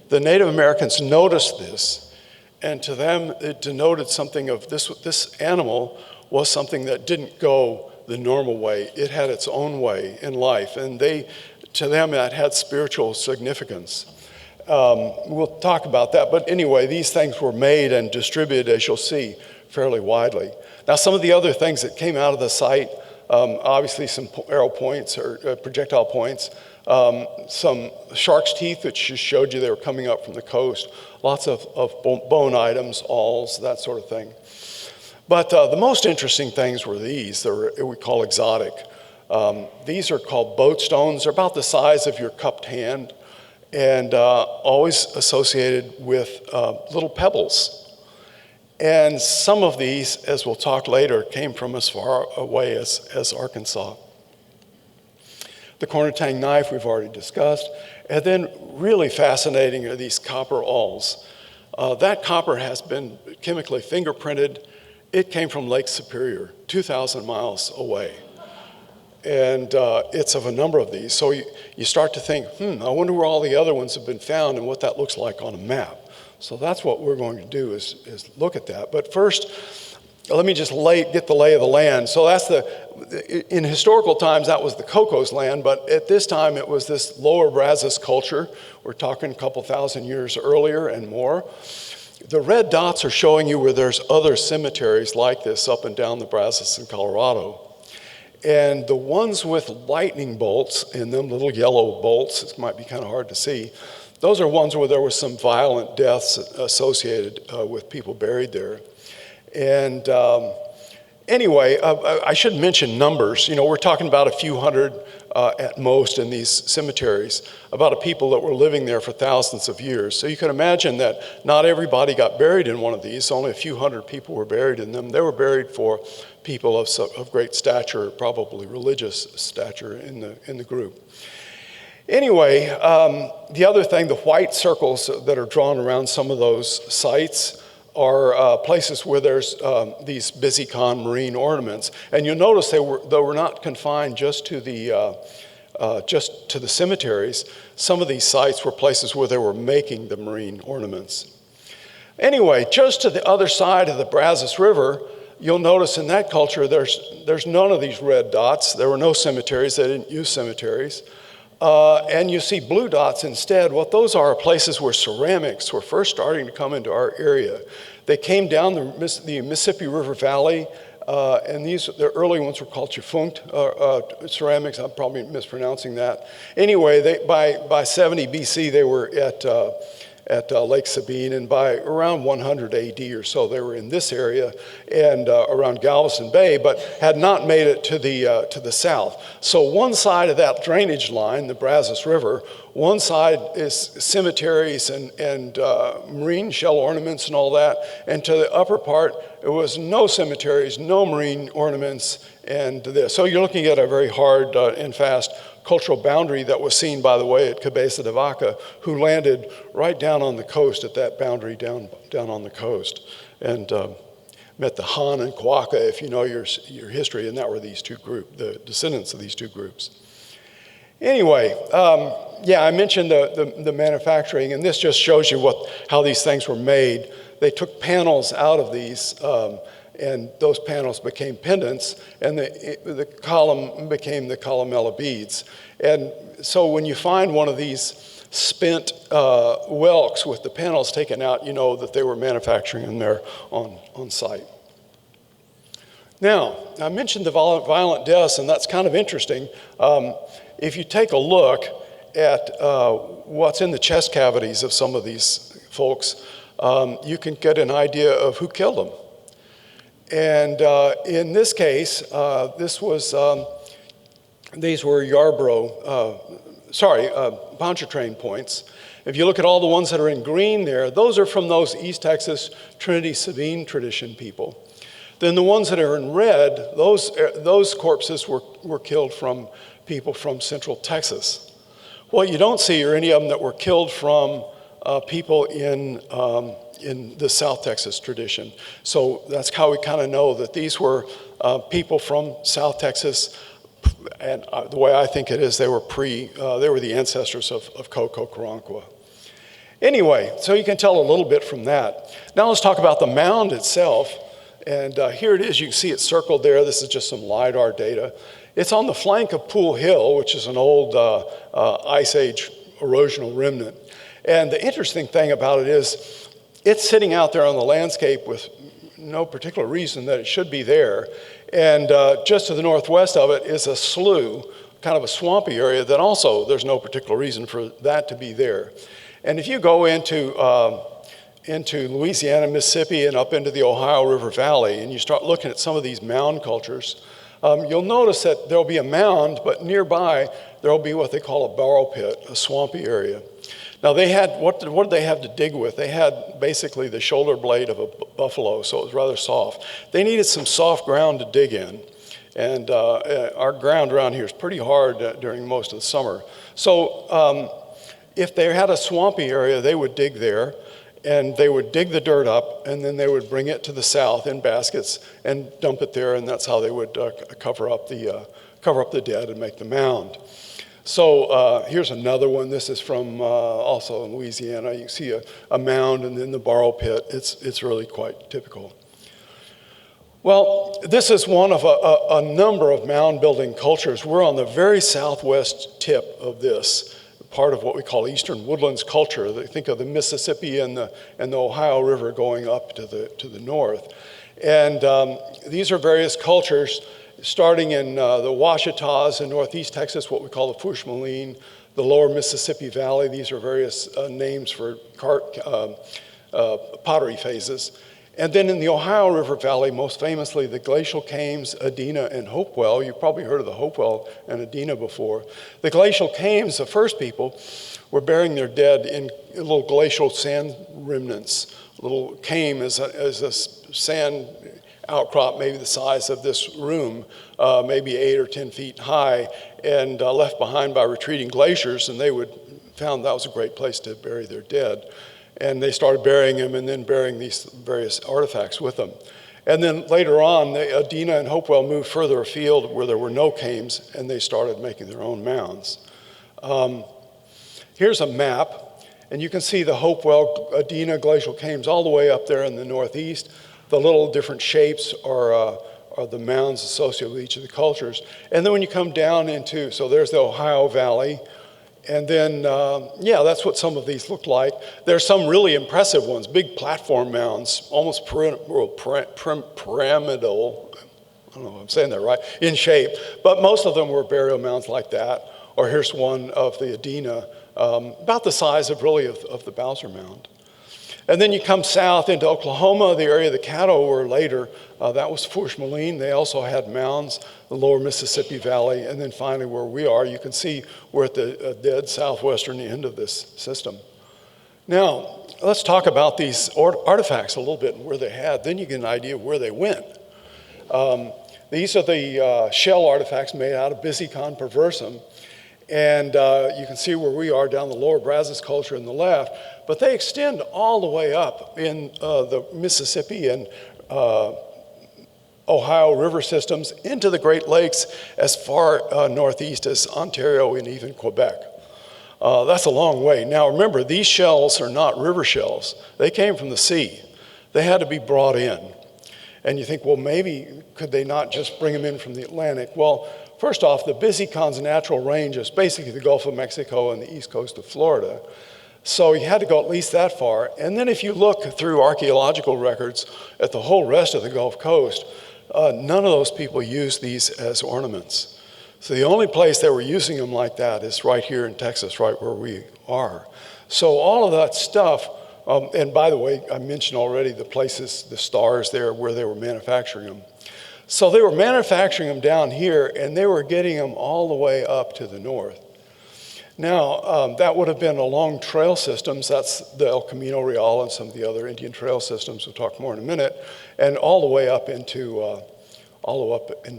The Native Americans noticed this, and to them it denoted something of this animal was something that didn't go the normal way. It had its own way in life, and to them that had spiritual significance. We'll talk about that. But anyway, these things were made and distributed, as you'll see, fairly widely. Now, some of the other things that came out of the site, obviously some arrow points or projectile points, some shark's teeth, which just showed you they were coming up from the coast, lots of bone items, awls, that sort of thing. But the most interesting things were these that we call exotic. These are called boat stones. They're about the size of your cupped hand and always associated with little pebbles. And some of these, as we'll talk later, came from as far away as Arkansas. The corner tang knife we've already discussed. And then really fascinating are these copper awls. That copper has been chemically fingerprinted. It came from Lake Superior, 2,000 miles away. And it's of a number of these. So you start to think, I wonder where all the other ones have been found and what that looks like on a map. So that's what we're going to do is look at that. But first, let me just get the lay of the land. So that's in historical times, that was the Cocos land, but at this time it was this lower Brazos culture. We're talking a couple thousand years earlier and more. The red dots are showing you where there's other cemeteries like this up and down the Brazos in Colorado. And the ones with lightning bolts in them, little yellow bolts, it might be kind of hard to see, those are ones where there was some violent deaths associated with people buried there. And anyway, I should mention numbers. You know, we're talking about a few hundred at most in these cemeteries, about a people that were living there for thousands of years. So you can imagine that not everybody got buried in one of these. Only a few hundred people were buried in them. They were buried for people of great stature, probably religious stature in the group. Anyway, the other thing, the white circles that are drawn around some of those sites are places where there's these Bizicon marine ornaments. And you'll notice they were not confined just to the cemeteries. Some of these sites were places where they were making the marine ornaments. Anyway, just to the other side of the Brazos River, you'll notice in that culture there's none of these red dots. There were no cemeteries. They didn't use cemeteries. And you see blue dots instead. What those are places where ceramics were first starting to come into our area. They came down the Mississippi River Valley, and the early ones were called chifunct ceramics. I'm probably mispronouncing that. Anyway, by 70 BC, they were at Lake Sabine, and by around 100 AD or so, they were in this area and around Galveston Bay, but had not made it to the south. So one side of that drainage line, the Brazos River, one side is cemeteries and marine shell ornaments and all that, and to the upper part, it was no cemeteries, no marine ornaments, and this. So you're looking at a very hard and fast cultural boundary that was seen, by the way, at Cabeza de Vaca, who landed right down on the coast at that boundary down on the coast, and met the Han and Kawaka, if you know your history, and that were these two groups, the descendants of these two groups. Anyway, I mentioned the manufacturing, and this just shows you how these things were made. They took panels out of these, and those panels became pendants, and the column became the columella beads. And so when you find one of these spent whelks with the panels taken out, you know that they were manufacturing them there on site. Now, I mentioned the violent deaths, and that's kind of interesting. If you take a look at what's in the chest cavities of some of these folks, you can get an idea of who killed them. And in this case, these were Pontchartrain points. If you look at all the ones that are in green there, those are from those East Texas Trinity Sabine tradition people. Then the ones that are in red, those corpses were killed from people from Central Texas. What you don't see are any of them that were killed from people in the South Texas tradition. So that's how we kind of know that these were people from South Texas, and the way I think it is, they were the ancestors of Coco Caranqua. Anyway, so you can tell a little bit from that. Now let's talk about the mound itself. And here it is, you can see it circled there. This is just some LiDAR data. It's on the flank of Pool Hill, which is an old Ice Age erosional remnant. And the interesting thing about it is it's sitting out there on the landscape with no particular reason that it should be there. And just to the northwest of it is a slough, kind of a swampy area that also there's no particular reason for that to be there. And if you go into Louisiana, Mississippi, and up into the Ohio River Valley, and you start looking at some of these mound cultures, you'll notice that there'll be a mound, but nearby there'll be what they call a borrow pit, a swampy area. Now they had, what did they have to dig with? They had basically the shoulder blade of a buffalo, so it was rather soft. They needed some soft ground to dig in. And our ground around here is pretty hard during most of the summer. So if they had a swampy area, they would dig there, and they would dig the dirt up, and then they would bring it to the south in baskets and dump it there, and that's how they would cover up the dead and make the mound. So here's another one. This is from also in Louisiana. You see a mound and then the borrow pit. It's really quite typical. Well, this is one of a number of mound building cultures. We're on the very southwest tip of this, part of what we call Eastern Woodlands culture. They think of the Mississippi and the Ohio River going up to the north. And these are various cultures starting in the Ouachitas in northeast Texas, what we call the Fushmaline, the lower Mississippi Valley. These are various names for pottery phases. And then in the Ohio River Valley, most famously, the glacial cames, Adena, and Hopewell. You've probably heard of the Hopewell and Adena before. The glacial cames, the first people, were burying their dead in little glacial sand remnants. A little came is a sand outcrop, maybe the size of this room, maybe 8 or 10 feet high, and left behind by retreating glaciers, and they found that was a great place to bury their dead. And they started burying them and then burying these various artifacts with them. And then later on, Adena and Hopewell moved further afield where there were no cames, and they started making their own mounds. Here's a map, and you can see the Hopewell, Adena glacial cames all the way up there in the northeast. The little different shapes are the mounds associated with each of the cultures. And then when you come down into, so there's the Ohio Valley, and then, that's what some of these look like. There's some really impressive ones, big platform mounds, almost pyramidal, I don't know if I'm saying that right, in shape. But most of them were burial mounds like that. Or here's one of the Adena, about the size of really of the Bowser Mound. And then you come south into Oklahoma, the area the Caddo were later. That was Fushmaline. They also had mounds, the lower Mississippi Valley. And then finally where we are, you can see we're at the dead southwestern end of this system. Now, let's talk about these artifacts a little bit and where they had. Then you get an idea of where they went. These are the shell artifacts made out of Bison perversum. And you can see where we are down the lower Brazos culture on the left, but they extend all the way up in the Mississippi and Ohio river systems into the Great Lakes as far northeast as Ontario and even Quebec. That's a long way. Now remember, these shells are not river shells. They came from the sea. They had to be brought in. And you think, well, maybe could they not just bring them in from the Atlantic? Well, first off, the Bisicon's natural range is basically the Gulf of Mexico and the east coast of Florida. So you had to go at least that far. And then if you look through archaeological records at the whole rest of the Gulf Coast, none of those people used these as ornaments. So the only place they were using them like that is right here in Texas, right where we are. So all of that stuff, and by the way, I mentioned already the places, the stars there where they were manufacturing them. So they were manufacturing them down here, and they were getting them all the way up to the north. Now, that would have been along trail systems. That's the El Camino Real and some of the other Indian trail systems. We'll talk more in a minute. And all the way up into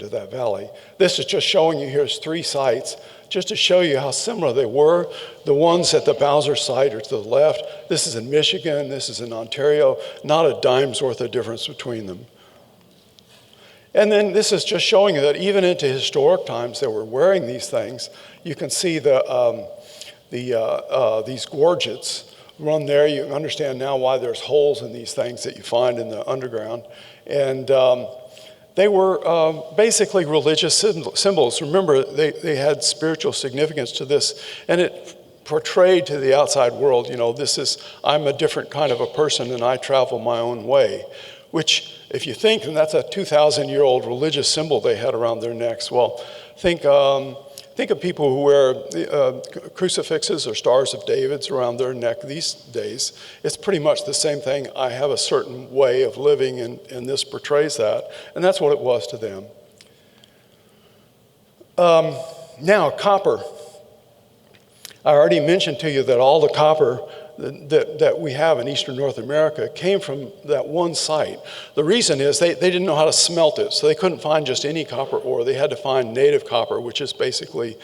that valley. This is just showing you here's 3 sites, just to show you how similar they were. The ones at the Bowser site are to the left. This is in Michigan. This is in Ontario. Not a dime's worth of difference between them. And then this is just showing you that even into historic times they were wearing these things. You can see these gorgets run there. You understand now why there's holes in these things that you find in the underground. And they were basically religious symbols. Remember, they had spiritual significance to this. And it portrayed to the outside world, I'm a different kind of a person and I travel my own way, which if you think, and that's a 2,000-year-old religious symbol they had around their necks. Well, think of people who wear crucifixes or stars of David's around their neck these days. It's pretty much the same thing. I have a certain way of living, and this portrays that, and that's what it was to them. Now, copper. I already mentioned to you that all the copper that we have in eastern North America came from that one site. The reason is they didn't know how to smelt it, so they couldn't find just any copper ore. They had to find native copper, which is basically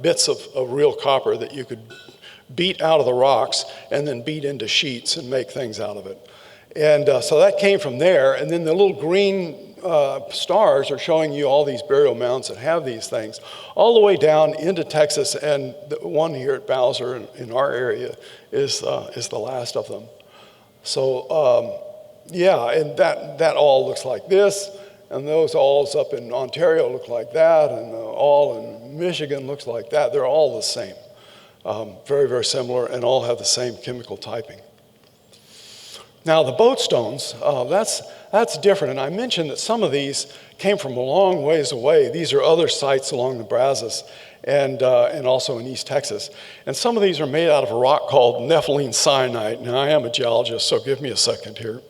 bits of real copper that you could beat out of the rocks and then beat into sheets and make things out of it. And so that came from there, and then the little green stars are showing you all these burial mounds that have these things, all the way down into Texas, and the one here at Bowser in our area is the last of them. So yeah, and that all looks like this, and those alls up in Ontario look like that, and all in Michigan looks like that. They're all the same, very, very similar, and all have the same chemical typing. Now the boat stones, that's different, and I mentioned that some of these came from a long ways away. These are other sites along the Brazos and also in East Texas. And some of these are made out of a rock called nepheline syenite. Now I am a geologist, so give me a second here.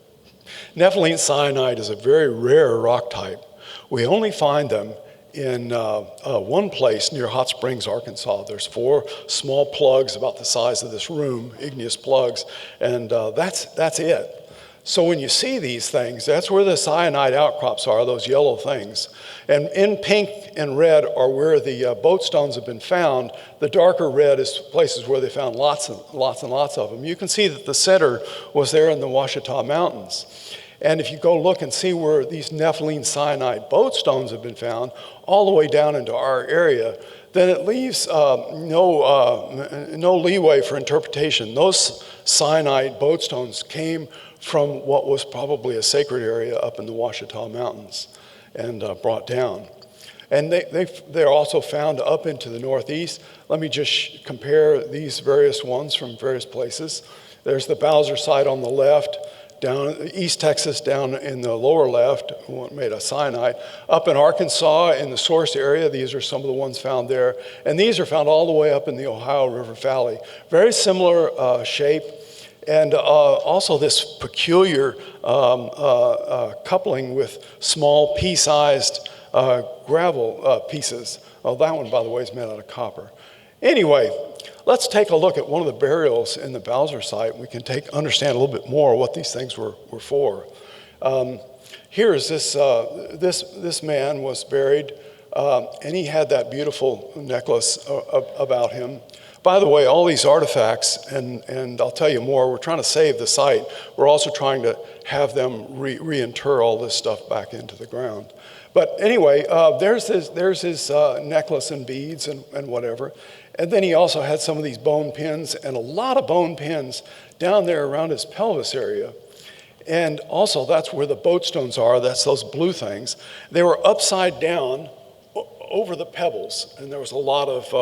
Nepheline syenite is a very rare rock type. We only find them in one place near Hot Springs, Arkansas. There's 4 small plugs about the size of this room, igneous plugs, and that's it. So when you see these things, that's where the cyanide outcrops are, those yellow things. And in pink and red are where the boat stones have been found. The darker red is places where they found lots and lots of them. You can see that the center was there in the Ouachita Mountains. And if you go look and see where these nepheline syenite boat stones have been found, all the way down into our area, then it leaves no leeway for interpretation. Those syenite boat stones came from what was probably a sacred area up in the Ouachita Mountains and brought down. And they're also found up into the northeast. Let me just compare these various ones from various places. There's the Bowser site on the left, down East Texas down in the lower left, made of cyanide. Up in Arkansas in the source area, these are some of the ones found there. And these are found all the way up in the Ohio River Valley. Very similar shape, and also this peculiar coupling with small pea-sized gravel pieces. Oh, that one, by the way, is made out of copper. Anyway, let's take a look at one of the burials in the Bowser site. We can understand a little bit more what these things were for. Here is this man was buried, and he had that beautiful necklace about him. By the way, all these artifacts, and I'll tell you more, we're trying to save the site. We're also trying to have them reinter all this stuff back into the ground. But anyway, there's his necklace and beads and whatever. And then he also had some of these bone pins, and a lot of bone pins down there around his pelvis area. And also that's where the boat stones are, that's those blue things. They were upside down over the pebbles, and there was a lot of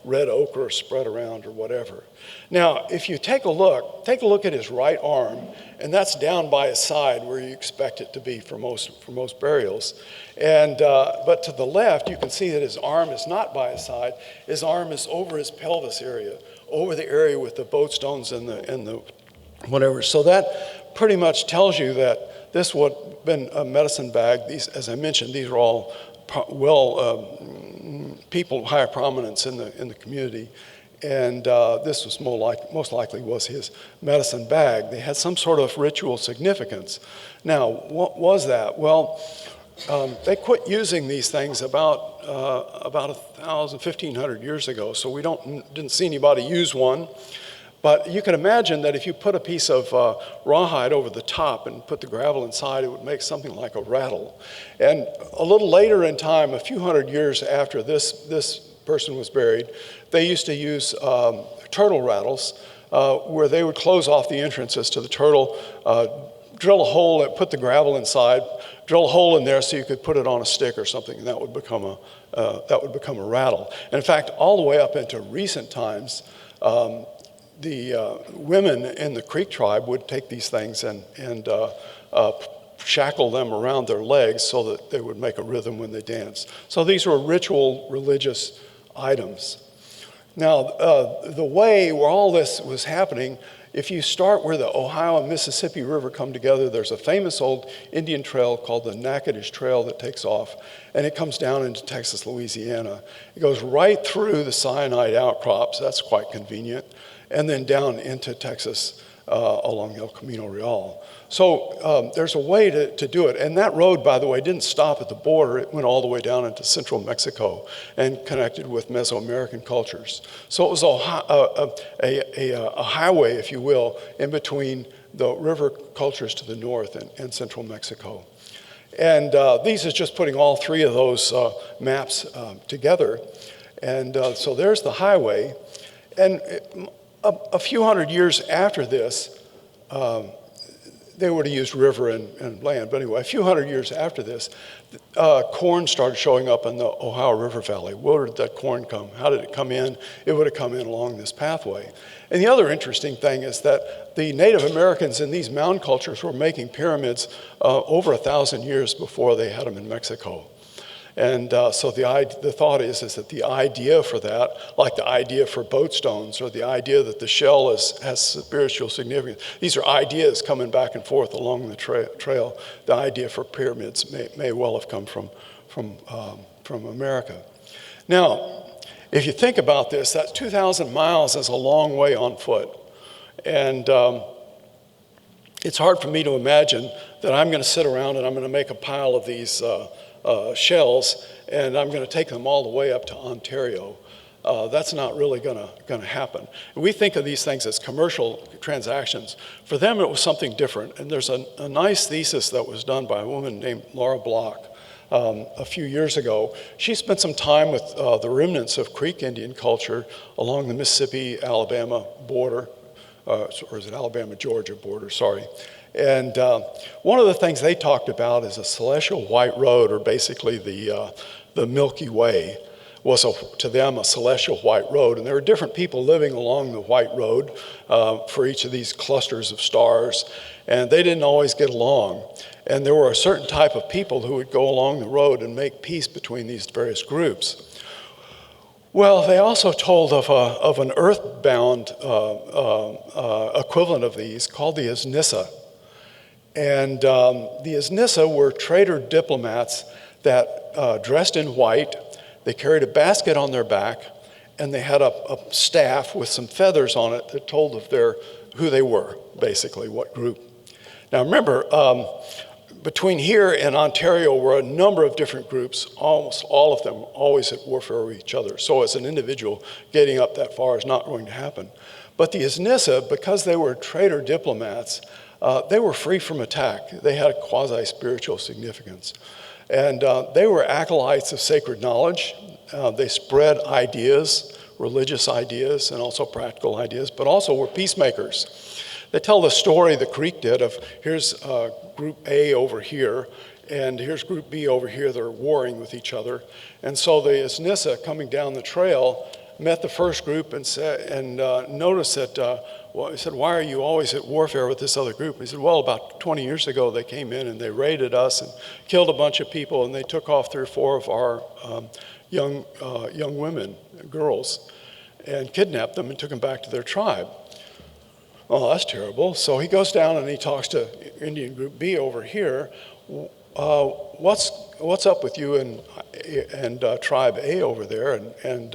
red ochre spread around or whatever. Now, if you take a look at his right arm, and that's down by his side where you expect it to be for most burials. And but to the left, you can see that his arm is not by his side. His arm is over his pelvis area, over the area with the boat stones and the whatever. So that pretty much tells you that this would have been a medicine bag. These, as I mentioned, these are all people of high prominence in the community. And this was most likely was his medicine bag. They had some sort of ritual significance. Now, what was that? Well, they quit using these things about 1,500 years ago, so we didn't see anybody use one. But you can imagine that if you put a piece of rawhide over the top and put the gravel inside, it would make something like a rattle. And a little later in time, a few hundred years after this person was buried, they used to use turtle rattles where they would close off the entrances to the turtle, drill a hole and put the gravel inside, drill a hole in there so you could put it on a stick or something, and that would become a rattle. And in fact, all the way up into recent times, the women in the Creek tribe would take these things and shackle them around their legs so that they would make a rhythm when they danced. So these were ritual religious items. Now, the way where all this was happening, if you start where the Ohio and Mississippi River come together, there's a famous old Indian trail called the Natchitoches Trail that takes off, and it comes down into Texas, Louisiana. It goes right through the cyanide outcrops, that's quite convenient, and then down into Texas along El Camino Real. So there's a way to do it. And that road, by the way, didn't stop at the border. It went all the way down into central Mexico and connected with Mesoamerican cultures. So it was a highway, if you will, in between the river cultures to the north and central Mexico. And these is just putting all three of those maps together. And so there's the highway. And a few hundred years after this, they would have used river and land, but anyway, a few hundred years after this, corn started showing up in the Ohio River Valley. Where did that corn come? How did it come in? It would have come in along this pathway. And the other interesting thing is that the Native Americans in these mound cultures were making pyramids over 1,000 years before they had them in Mexico. And so the thought is that the idea for that, like the idea for boat stones or the idea that the shell has spiritual significance, these are ideas coming back and forth along the trail. The idea for pyramids may well have come from America. Now, if you think about this, that 2,000 miles is a long way on foot. And it's hard for me to imagine that I'm going to sit around and I'm going to make a pile of these shells, and I'm going to take them all the way up to Ontario. That's not really going to happen. We think of these things as commercial transactions. For them, it was something different. And there's a nice thesis that was done by a woman named Laura Block a few years ago. She spent some time with the remnants of Creek Indian culture along the Mississippi-Alabama border, or is it Alabama-Georgia border, sorry. And one of the things they talked about is a celestial white road, or basically the Milky Way, was to them a celestial white road. And there were different people living along the white road for each of these clusters of stars, and they didn't always get along. And there were a certain type of people who would go along the road and make peace between these various groups. Well, they also told of an earthbound equivalent of these called the Isnissa. And the Isnissa were trader diplomats that dressed in white. They carried a basket on their back, and they had a staff with some feathers on it that told of who they were, basically, what group. Now remember, between here and Ontario were a number of different groups, almost all of them always at warfare with each other. So as an individual, getting up that far is not going to happen. But the Isnissa, because they were trader diplomats, they were free from attack. They had a quasi-spiritual significance. And they were acolytes of sacred knowledge. They spread ideas, religious ideas, and also practical ideas, but also were peacemakers. They tell the story the Creek did of here's group A over here, and here's group B over here. They're warring with each other. And so the Isnissa coming down the trail met the first group and noticed that, he said, why are you always at warfare with this other group? He said, well, about 20 years ago, they came in and they raided us and killed a bunch of people, and they took off 3 or 4 of our young women, girls, and kidnapped them and took them back to their tribe. Oh, that's terrible. So he goes down and he talks to Indian Group B over here. What's up with you and Tribe A over there? And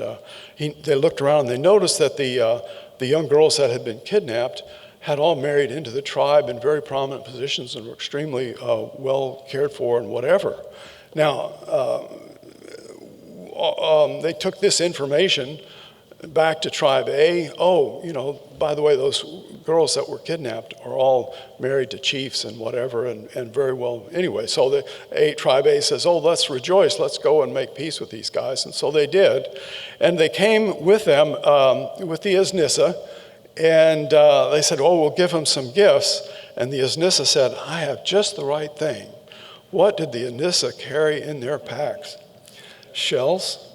they looked around and they noticed that the young girls that had been kidnapped had all married into the tribe in very prominent positions and were extremely well cared for and whatever. Now, they took this information back to Tribe A. Oh, by the way, those girls that were kidnapped are all married to chiefs and whatever, and very well anyway. So Tribe A says, oh, let's rejoice. Let's go and make peace with these guys. And so they did. And they came with them, with the Isnissa, and they said, oh, we'll give them some gifts. And the Isnissa said, I have just the right thing. What did the Isnissa carry in their packs? Shells.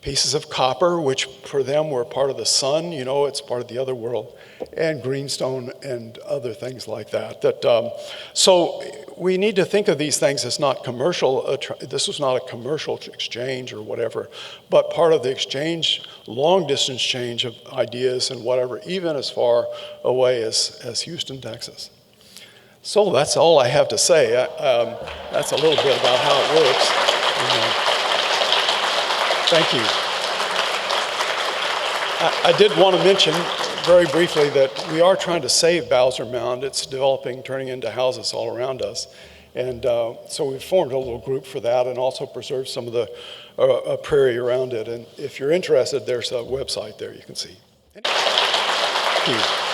pieces of copper, which for them were part of the sun, it's part of the other world, and greenstone and other things like that. So we need to think of these things as not commercial. This was not a commercial exchange or whatever, but part of the exchange, long distance exchange of ideas and whatever, even as far away as Houston, Texas. So that's all I have to say. That's a little bit about how it works. Thank you. I did want to mention very briefly that we are trying to save Bowser Mound. It's developing, turning into houses all around us. And so we've formed a little group for that and also preserved some of the prairie around it. And if you're interested, there's a website there you can see. Thank you.